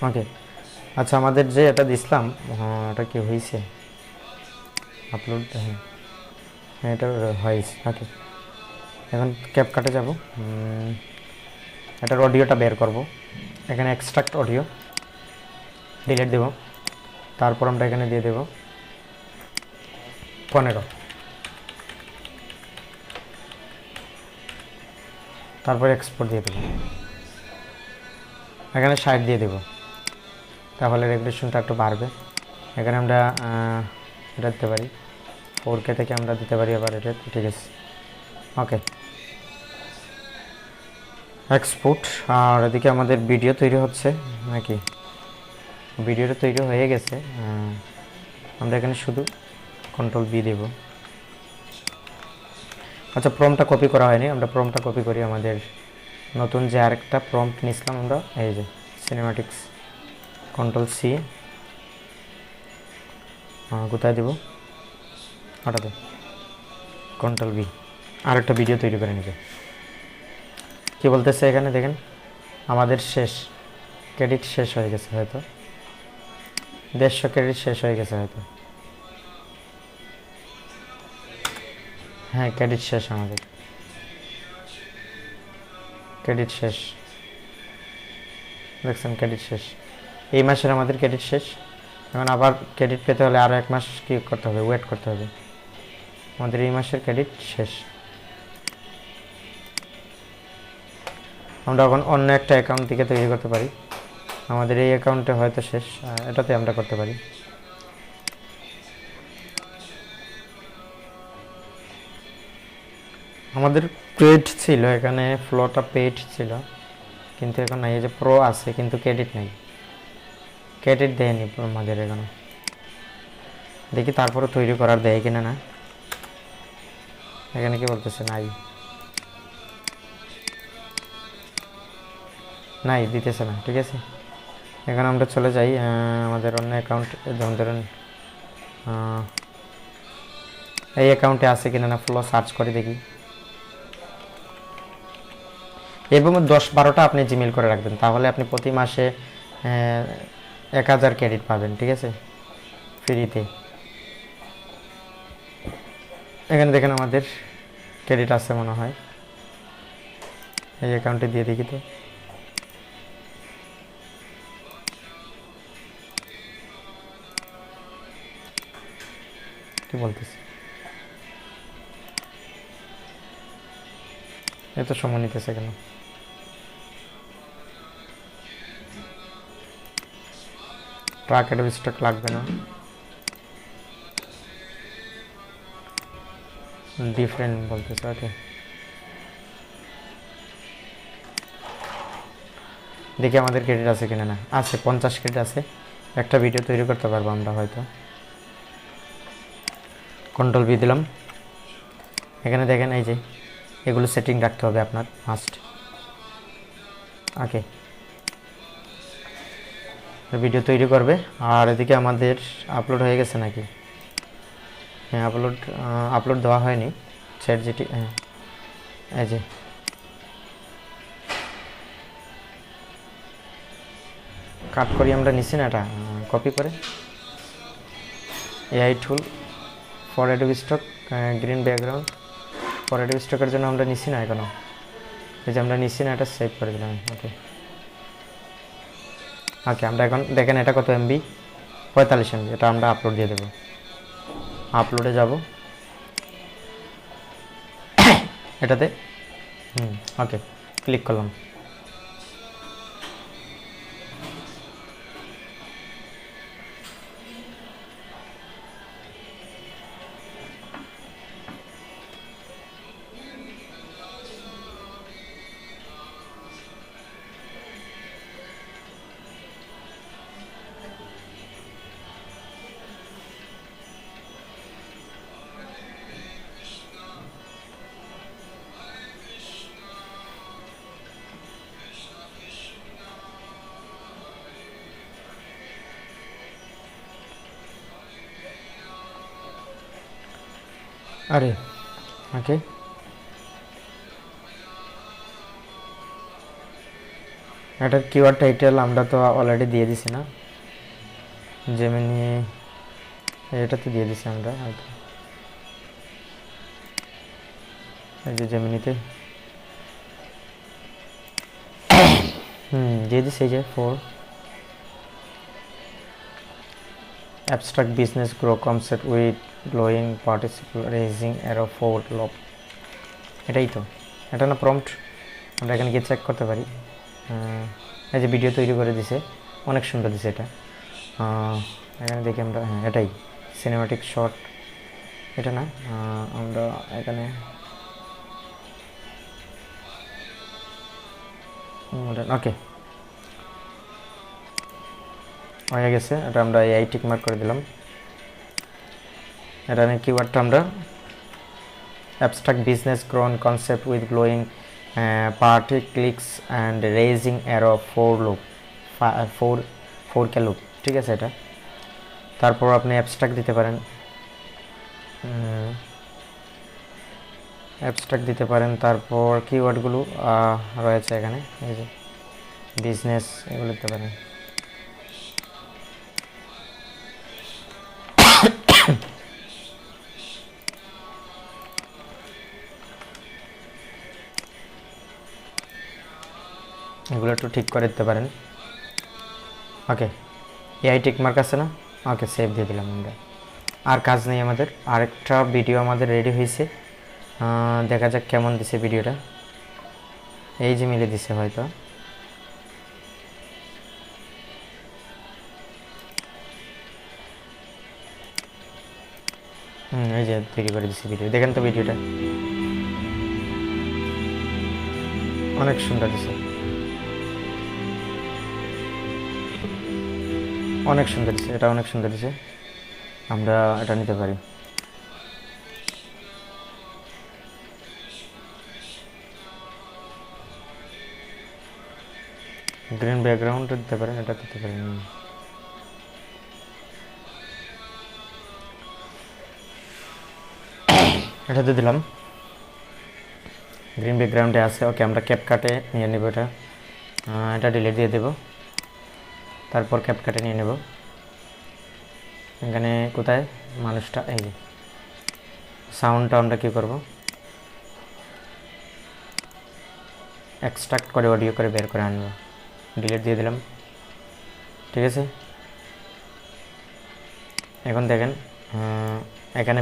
ওকে, আচ্ছা আমাদের যে এটা দিছিলাম, হ্যাঁ এটা কি হয়েছে আপলোড, হ্যাঁ এটা হয়েছে। ওকে, এখন ক্যাপকাটে যাব, এটার অডিওটা বের করব। এখানে এক্সট্রাক্ট অডিও, ডিলিট দেব। তারপর আমরা এখানে দিয়ে দেব 15, তারপর এক্সপোর্ট দিয়ে দেবো, এখানে 60 দিয়ে দেবো, তাহলে রেগুলেশনটা একটু বাড়বে। এখানে আমরা এটা দিতে পারি 4K থেকে, আমরা দিতে পারি আবার এটা, ঠিক আছে? ওকে, এক্সপোর্ট। আর এদিকে আমাদের ভিডিও তৈরি হচ্ছে নাকি, ভিডিওটা তৈরি হয়ে গেছে। আমরা এখানে শুধু কন্ট্রোল বি দেব। আচ্ছা, প্রম্পটটা কপি করা হয়নি, আমরা প্রম্পটটা কপি করি। আমাদের নতুন যে আরেকটা প্রম্পট নিয়েছিলাম আমরা, এই যে সিনেমাটিক্স, কন্ট্রোল সি, কোথায় দেব, ওটাতে কন্ট্রোল বি, আরেকটা ভিডিও তৈরি করে নিবে। কী বলতেছে এখানে দেখেন, আমাদের শেষ ক্রেডিট শেষ হয়ে গেছে হয়তো, 150 ক্রেডিট শেষ হয়ে গেছে হয়তো। হ্যাঁ, ক্রেডিট শেষ, আমাদের ক্রেডিট শেষ, দেখছেন ক্রেডিট শেষ। এই মাসের আমাদের ক্রেডিট শেষ। এখন আবার ক্রেডিট পেতে হলে আরও 1 মাস কী করতে হবে, ওয়েট করতে হবে। আমাদের এই মাসের ক্রেডিট শেষ। আমরা এখন অন্য একটা অ্যাকাউন্ট থেকে তৈরি করতে পারি। আমাদের এই অ্যাকাউন্টে হয়তো শেষ, এটাতে আমরা করতে পারি। আমাদের পেড ছিল এখানে, ফ্লোটা পেড ছিল, কিন্তু এখন এই যে প্রো আছে কিন্তু ক্রেডিট নেই, ক্রেডিট দেয়নি আমাদের এখানে। দেখি তারপরে তৈরি করার দেয় কিনা না। এখানে কি বলতেছে, নাই দিতেছে না। ঠিক আছে, এখানে আমরা চলে যাই আমাদের অন্য অ্যাকাউন্ট, যেমন ধরুন এই অ্যাকাউন্টে আছে কিনা না, ফ্লো সার্চ করে দেখি। এবং 10-12টা আপনি জিমেল করে রাখবেন, তাহলে আপনি প্রতি মাসে 1000 ক্রেডিট পাবেন। ঠিক আছে, ফ্রিতে। এখানে দেখেন আমাদের ক্রেডিট আছে মনে হয়, এই অ্যাকাউন্টে দিয়ে দেখি তো। কি বলতেছে, এত সময় নিতেছে কেন? ট্রাক অ্যাডোবি স্টক লাগবে না, ডিফারেন্ট বলতেছে। ওকে, দেখি আমাদের ক্রেডিট আছে কিনা না। আছে, 50 ক্রেডিট আছে, একটা ভিডিও তৈরি করতে পারবো আমরা হয়তো। কন্ট্রোল বি দিলাম। এখানে দেখেন এই যে এগুলো সেটিং রাখতে হবে আপনার মাস্ট। ওকে, ভিডিও তৈরি করবে। আর এদিকে আমাদের আপলোড হয়ে গেছে নাকি? হ্যাঁ, আপলোড দেওয়া হয়নি চ্যাট জিটি। হ্যাঁ, এই যে কাট করি আমরা নিচ্ছি না, এটা কপি করে AI tool for Adobe stock, green background for Adobe স্টকের জন্য আমরা নিচ্ছি না এখনো। এই যে আমরা নিচ্ছি না, এটা সেভ করে দিলাম। ওকে, আমরা এখন দেখেন এটা কত এমবি, 45 এমবি। এটা আমরা আপলোড দিয়ে দেবো। আপলোডে যাব, এটাতে ওকে ক্লিক করলাম। আরে ওকে, এটার কিওয়ার্ড টাইটেল আমরা তো অলরেডি দিয়ে দিছি না, জেমিনি এটাতে দিয়ে দিছি আমরা হয়তো। এই যে জেমিনিতে দিয়ে দিছি, এই যে 4 abstract business grow concept with glowing participle raising arrow 4 lob। এটাই তো, এটা না প্রম্পট? আমরা এখানে গিয়ে চেক করতে পারি। এই যে ভিডিও তৈরি করে দিছে, অনেক সুন্দর দিছে এটা। এখানে দেখি আমরা, হ্যাঁ এটাই সিনেমাটিক শট, এটা না? আমরা এখানে ওকে, হয়ে গেছে, এটা আমরা এআই টিক মার্ক করে দিলাম। এটা আমি কিওয়ার্ডটা আমরা abstract business grown concept with glowing party clicks and raising arrow for loop 4k loop, ঠিক আছে। এটা তারপর আপনি abstract দিতে পারেন, abstract দিতে পারেন। তারপর কিওয়ার্ডগুলো রয়েছে এখানে, এই যে বিজনেস, এগুলো দিতে পারেন। এগুলো একটু ঠিক করে দিতে পারেন। ওকে, এআই টিক মার্ক আছে না? ওকে, সেভ দিয়ে দিলাম আমরা। আর কাজ নেই আমাদের। আরেকটা ভিডিও আমাদের রেডি হয়েছে, দেখা যাক কেমন দিছে ভিডিওটা। এই যে মিলে দিছে হয়তো, এই যে তৈরি করে দিছে ভিডিও। দেখেন তো ভিডিওটা অনেক সুন্দর দিছে, অনেক সুন্দর দিছে, এটা অনেক সুন্দর দিছে। আমরা এটা নিতে পারি। গ্রিন ব্যাকগ্রাউন্ড দিতে পারেন, এটা দিতে পারেন। এটাতে দিলাম, গ্রিন ব্যাকগ্রাউন্ডে আছে। ওকে, আমরা ক্যাপকাটে নিয়ে নেব এটা, এটা ডিলিট দিয়ে দেব। তারপর ক্যাপকাটে নিয়ে নেব। এখানে কোথায় মানুষটা, এই যে সাউন্ডটা আমরা কী করব, এক্সট্রাক্ট করে অডিও করে বের করে আনবো। ডিলিট দিয়ে দিলাম, ঠিক আছে। এখন দেখেন এখানে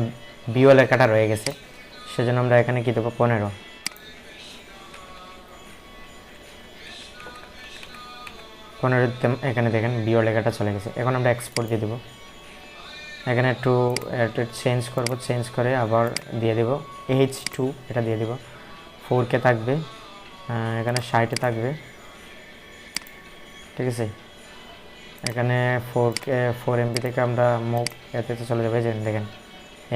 বিও লেখাটা রয়ে গেছে, সেজন্য আমরা এখানে কী দেবো, 15। এখানে দেখেন বিও লেখাটা চলে গেছে। এখন আমরা এক্সপোর্ট দিয়ে দেবো। এখানে একটু চেঞ্জ করব, চেঞ্জ করে আবার দিয়ে দেব H2, এটা দিয়ে দেব। 4K থাকবে, এখানে 60 থাকবে, ঠিক আছে। এখানে 4K 4 MB থেকে আমরা মুভ এতে চলে যাবে। যে দেখেন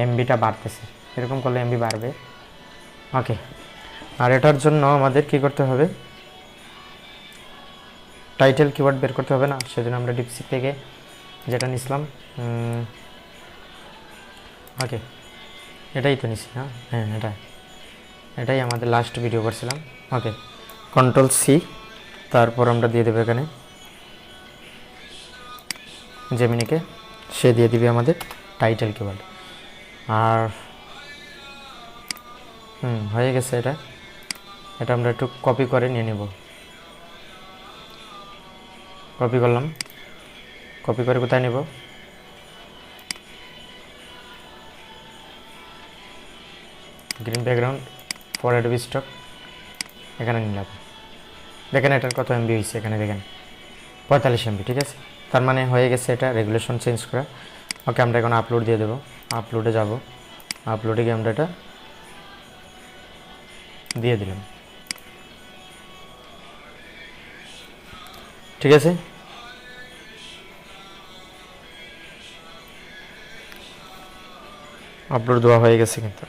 এমবিটা বাড়তেছে, এরকম করলে এমবি বাড়বে। ওকে, আর এটার জন্য আমাদের কি করতে হবে, টাইটেল কিওয়ার্ড বের করতে হবে না? সেজন্য আমরা ডিপসিক থেকে যেটা নিছিলাম, ওকে এটাই তো নিছি না? হ্যাঁ, এটাই আমাদের লাস্ট ভিডিও করছিলাম। ওকে, Ctrl+C, তারপর আমরা দিয়ে দেবো এখানে জেমিনিকে, সে দিয়ে দিবে আমাদের টাইটেল কিওয়ার্ড। আর হয়ে গেছে এটা। এটা আমরা একটু কপি করে নিয়ে নেব। কপি করলাম, কপি করে কোথায় নেব, green background for Adobe stock, এখানে নিলাম। দেখেন এটার কত এমবি হয়েছে, এখানে দেখেন 45 MB, ঠিক আছে। তার মানে হয়ে গেছে এটা রেগুলেশন চেঞ্জ করা। ওকে, আমরা এখন আপলোড দিয়ে দেবো। আপলোডে যাব, আপলোডে গিয়ে আমরা এটা দিয়ে দিলাম, ঠিক আছে। আপলোড দেওয়া হয়ে গেছে কিন্তু।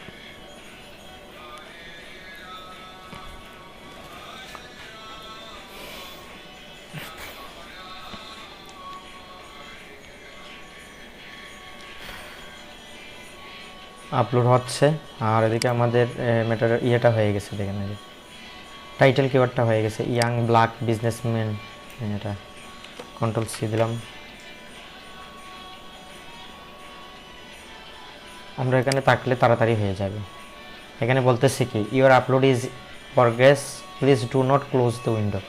আপলোড হচ্ছে, আর এদিকে আমাদের ম্যাটার ইয়েটা হয়ে গেছে। দেখেন এই যে টাইটেল কিওয়ার্ডটা হয়ে গেছে, ইয়াং ব্ল্যাক বিজনেসম্যান। এটা Ctrl+C দিলাম। আমরা এখানে থাকলে তাড়াতাড়ি হয়ে যাবে। এখানে বলতেছে কি, your upload is progress, please do not close the window,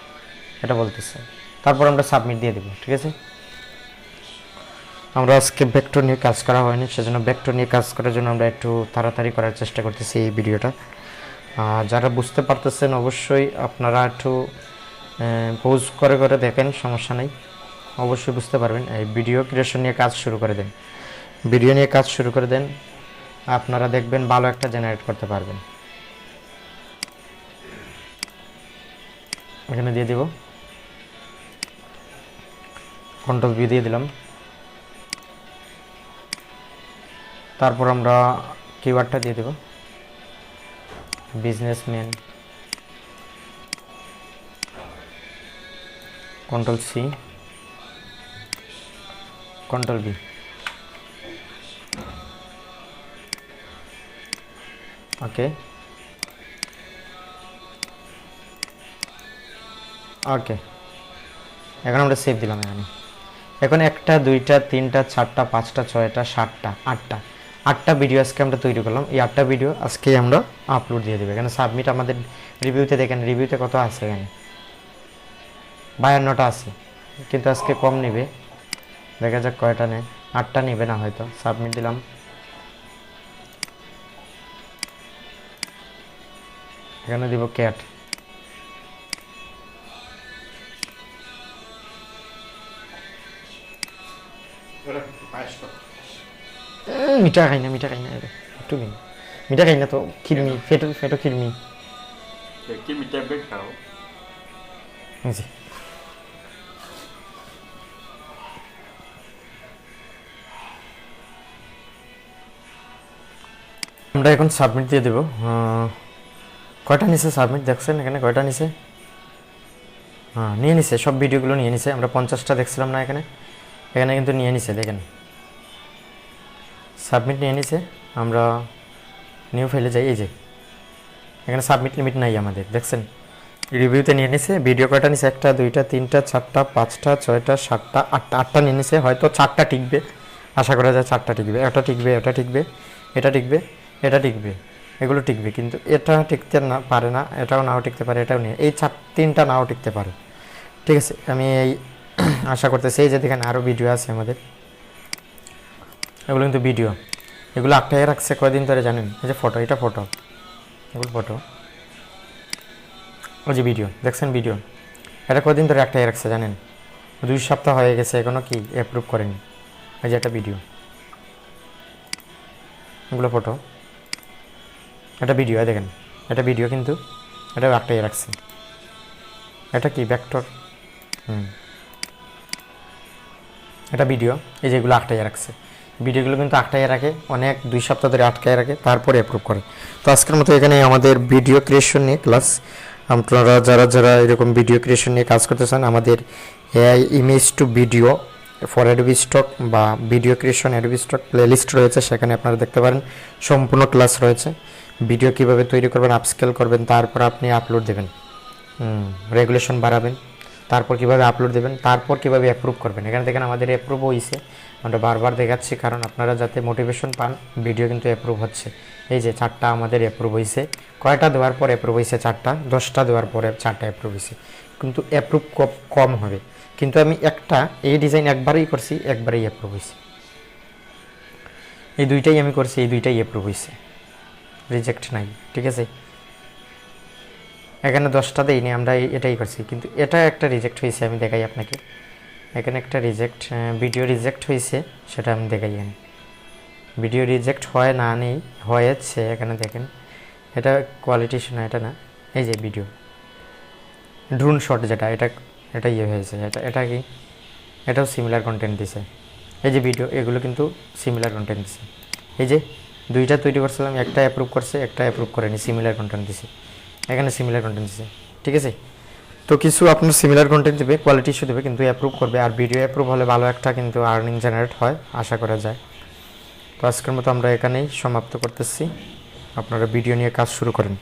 এটা বলতেছে। তারপর আমরা সাবমিট দিয়ে দেবো, ঠিক আছে। আমরা আজকে ভেক্টর নিয়ে কাজ করা হয়নি, সেজন্য ভেক্টর নিয়ে কাজ করার জন্য আমরা একটু তাড়াতাড়ি করার চেষ্টা করতেছি এই ভিডিওটা। যারা বুঝতে পারতেছেন অবশ্যই আপনারা একটু পজ করে করে দেখেন, সমস্যা নেই, অবশ্যই বুঝতে পারবেন। এই ভিডিও ক্রিয়েশন নিয়ে কাজ শুরু করে দেন, ভিডিও নিয়ে কাজ শুরু করে দেন, আপনারা দেখবেন ভালো একটা জেনারেট করতে পারবেন। এখানে দিয়ে দিব কন্ট্রোল বি দিয়ে দিলাম। তারপর আমরা কিওয়ার্ডটা দিয়ে দেব businessman, control C, control B. Okay okay, এখন আমরা সেভ দিলাম। এখন 1টা 2টা 3টা 4টা 5টা 6টা 7টা 8টা ভিডিও আজকে আমরা তৈরি করলাম। এই 8টা ভিডিও আজকে আমরা আপলোড দিয়ে দেবো। এখানে সাবমিট আমাদের রিভিউতে দেখেন, রিভিউতে কত আছে, এখানে 52টা আছে, কিন্তু আজকে কম নেবে। দেখা যাক কয়টা নেয়, 8টা নেবে না হয়তো। সাবমিট দিলাম। এখানে দিব ক্যাট। মিঠা খাই না, মিঠা খাই না, একটু খাই না, মিঠা খাই না তো, খিরমি ফেটো ফেটো খিরমি। কি মিঠা বেগ খাও? জি, আমরা এখন সাবমিট দিয়ে দেব। কয়টা নিছে সাবমিট দেখছেন এখানে, কয়টা নিছে? হ্যাঁ, নিয়ে নিছে, সব ভিডিওগুলো নিয়ে নিছে। আমরা 50টা দেখছিলাম না এখানে, এখানে কিন্তু নিয়ে নিছে, দেখেন সাবমিট নিয়ে নিছে। আমরা নিউ ফাইলে যাই, এই যে এখানে সাবমিট লিমিট নাই আমাদের, দেখছেন রিভিউতে নিয়ে নিছে। ভিডিও কয়টা নিছে? 1টা 2টা 3টা 4টা 5টা 6টা 7টা 8টা নিয়ে নিছে। হয়তো 4টা টিকবে, আশা করা যায় 4টা টিকবে। এটা টিকবে, এটা টিকবে, এটা টিকবে, এটা টিকবে, এগুলো টিকবে, কিন্তু এটা টিকতে না পারে না, এটাও নাও টিকতে পারে, এটাও নিয়ে, এই 3টা নাও টিকতে পারে। ঠিক আছে, আমি এই আশা করতেছি। এই যে দেখেন আরও ভিডিও আছে আমাদের, এগুলো কিন্তু ভিডিও, এগুলো আটটায় রাখছে কয়দিন ধরে জানেন? এই যে ফটো, এটা ফটো, এগুলো ফটো, ওই যে ভিডিও দেখছেন, ভিডিও এটা কয়দিন ধরে একটাই রাখছে জানেন? 2 সপ্তাহ হয়ে গেছে, এখনও কি অ্যাপ্রুভ করেনি। এই যে একটা ভিডিও, এগুলো ফটো, এটা ভিডিও, দেখেন এটা ভিডিও, কিন্তু এটাও একটাই রাখছে। এটা কি ভেক্টর? এটা ভিডিও, এই যে এগুলো আটটায় রাখছে। ভিডিওগুলো কিন্তু আটকায় রাখে, অনেক 2 সপ্তাহ ধরে আটকায় রাখে, তারপরে অ্যাপ্রুভ করে। তো আজকের মতো এখানে আমাদের ভিডিও ক্রিয়েশন নিয়ে ক্লাস। আপনারা যারা যারা এরকম ভিডিও ক্রিয়েশন নিয়ে কাজ করতে চান, আমাদের AI image to video for Adobe stock বা video creation Adobe stock playlist রয়েছে, সেখানে আপনারা দেখতে পারেন সম্পূর্ণ ক্লাস রয়েছে। ভিডিও কীভাবে তৈরি করবেন, আপস্কেল করবেন, তারপর আপনি আপলোড দেবেন, রেগুলেশন বাড়াবেন, তারপর কীভাবে আপলোড দেবেন, তারপর কীভাবে অ্যাপ্রুভ করবেন। এখানে দেখেন আমাদের অ্যাপ্রুভ হয়েছে, আমরা বারবার দেখাচ্ছি, কারণ আপনারা যাতে মোটিভেশন পান। ভিডিও কিন্তু অ্যাপ্রুভ হচ্ছে, এই যে 4টা আমাদের অ্যাপ্রুভ হয়েছে। কয়টা দেওয়ার পর অ্যাপ্রুভ হয়েছে? 4টা। 10টা দেওয়ার পরে 4টা অ্যাপ্রুভ হয়েছে, কিন্তু অ্যাপ্রুভ কম হবে। কিন্তু আমি একটা এই ডিজাইন একবারেই করছি, একবারেই অ্যাপ্রুভ হয়েছে। এই 2টাই আমি করছি, এই 2টাই অ্যাপ্রুভ হয়েছে, রিজেক্ট নাই। ঠিক আছে, এখানে 10টা দেইনি, আমরা এটাই করছি, কিন্তু এটা একটা রিজেক্ট হয়েছে, আমি দেখাই আপনাকে। এখানে একটা রিজেক্ট ভিডিও রিজেক্ট হয়েছে, সেটা আমি দেখাই। এখানে ভিডিও রিজেক্ট হয় না, নেই হয়েছে, এখানে দেখেন। এটা কোয়ালিটি শোনা, এটা না, এই যে ভিডিও ড্রোন শট যেটা, এটা ইয়ে হয়েছে। এটা কি, এটাও সিমিলার কন্টেন্ট দিছে। এই যে ভিডিও, এগুলো কিন্তু সিমিলার কন্টেন্ট দিছে। এই যে 2টা তৈরি করছিলাম, একটা অ্যাপ্রুভ করছে, একটা অ্যাপ্রুভ করেনি, সিমিলার কন্টেন্ট দিছে। এখানে সিমিলার কন্টেন্ট দিছে। ঠিক আছে, তো কিছু আপনার সিমিলার কন্টেন্ট দেবে, কোয়ালিটি ইস্যু দেবে, কিন্তু অ্যাপ্রুভ করবে। আর ভিডিও অ্যাপ্রুভ হলে ভালো একটা কিন্তু আর্নিং জেনারেট হয়, আশা করা যায়। তো আজকের মতো আমরা এখানেই সমাপ্ত করতেছি। আপনারা ভিডিও নিয়ে কাজ শুরু করেন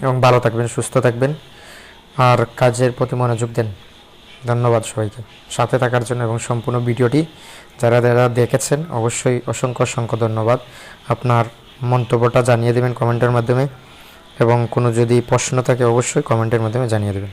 এবং ভালো থাকবেন, সুস্থ থাকবেন, আর কাজের প্রতি মনোযোগ দেন। ধন্যবাদ সবাইকে সাথে থাকার জন্য এবং সম্পূর্ণ ভিডিওটি যারা যারা দেখেছেন অবশ্যই অসংখ্য অসংখ্য ধন্যবাদ। আপনার মন্তব্যটা জানিয়ে দেবেন কমেন্টের মাধ্যমে, এবং কোনো যদি প্রশ্ন থাকে অবশ্যই কমেন্টের মাধ্যমে জানিয়ে দেবেন।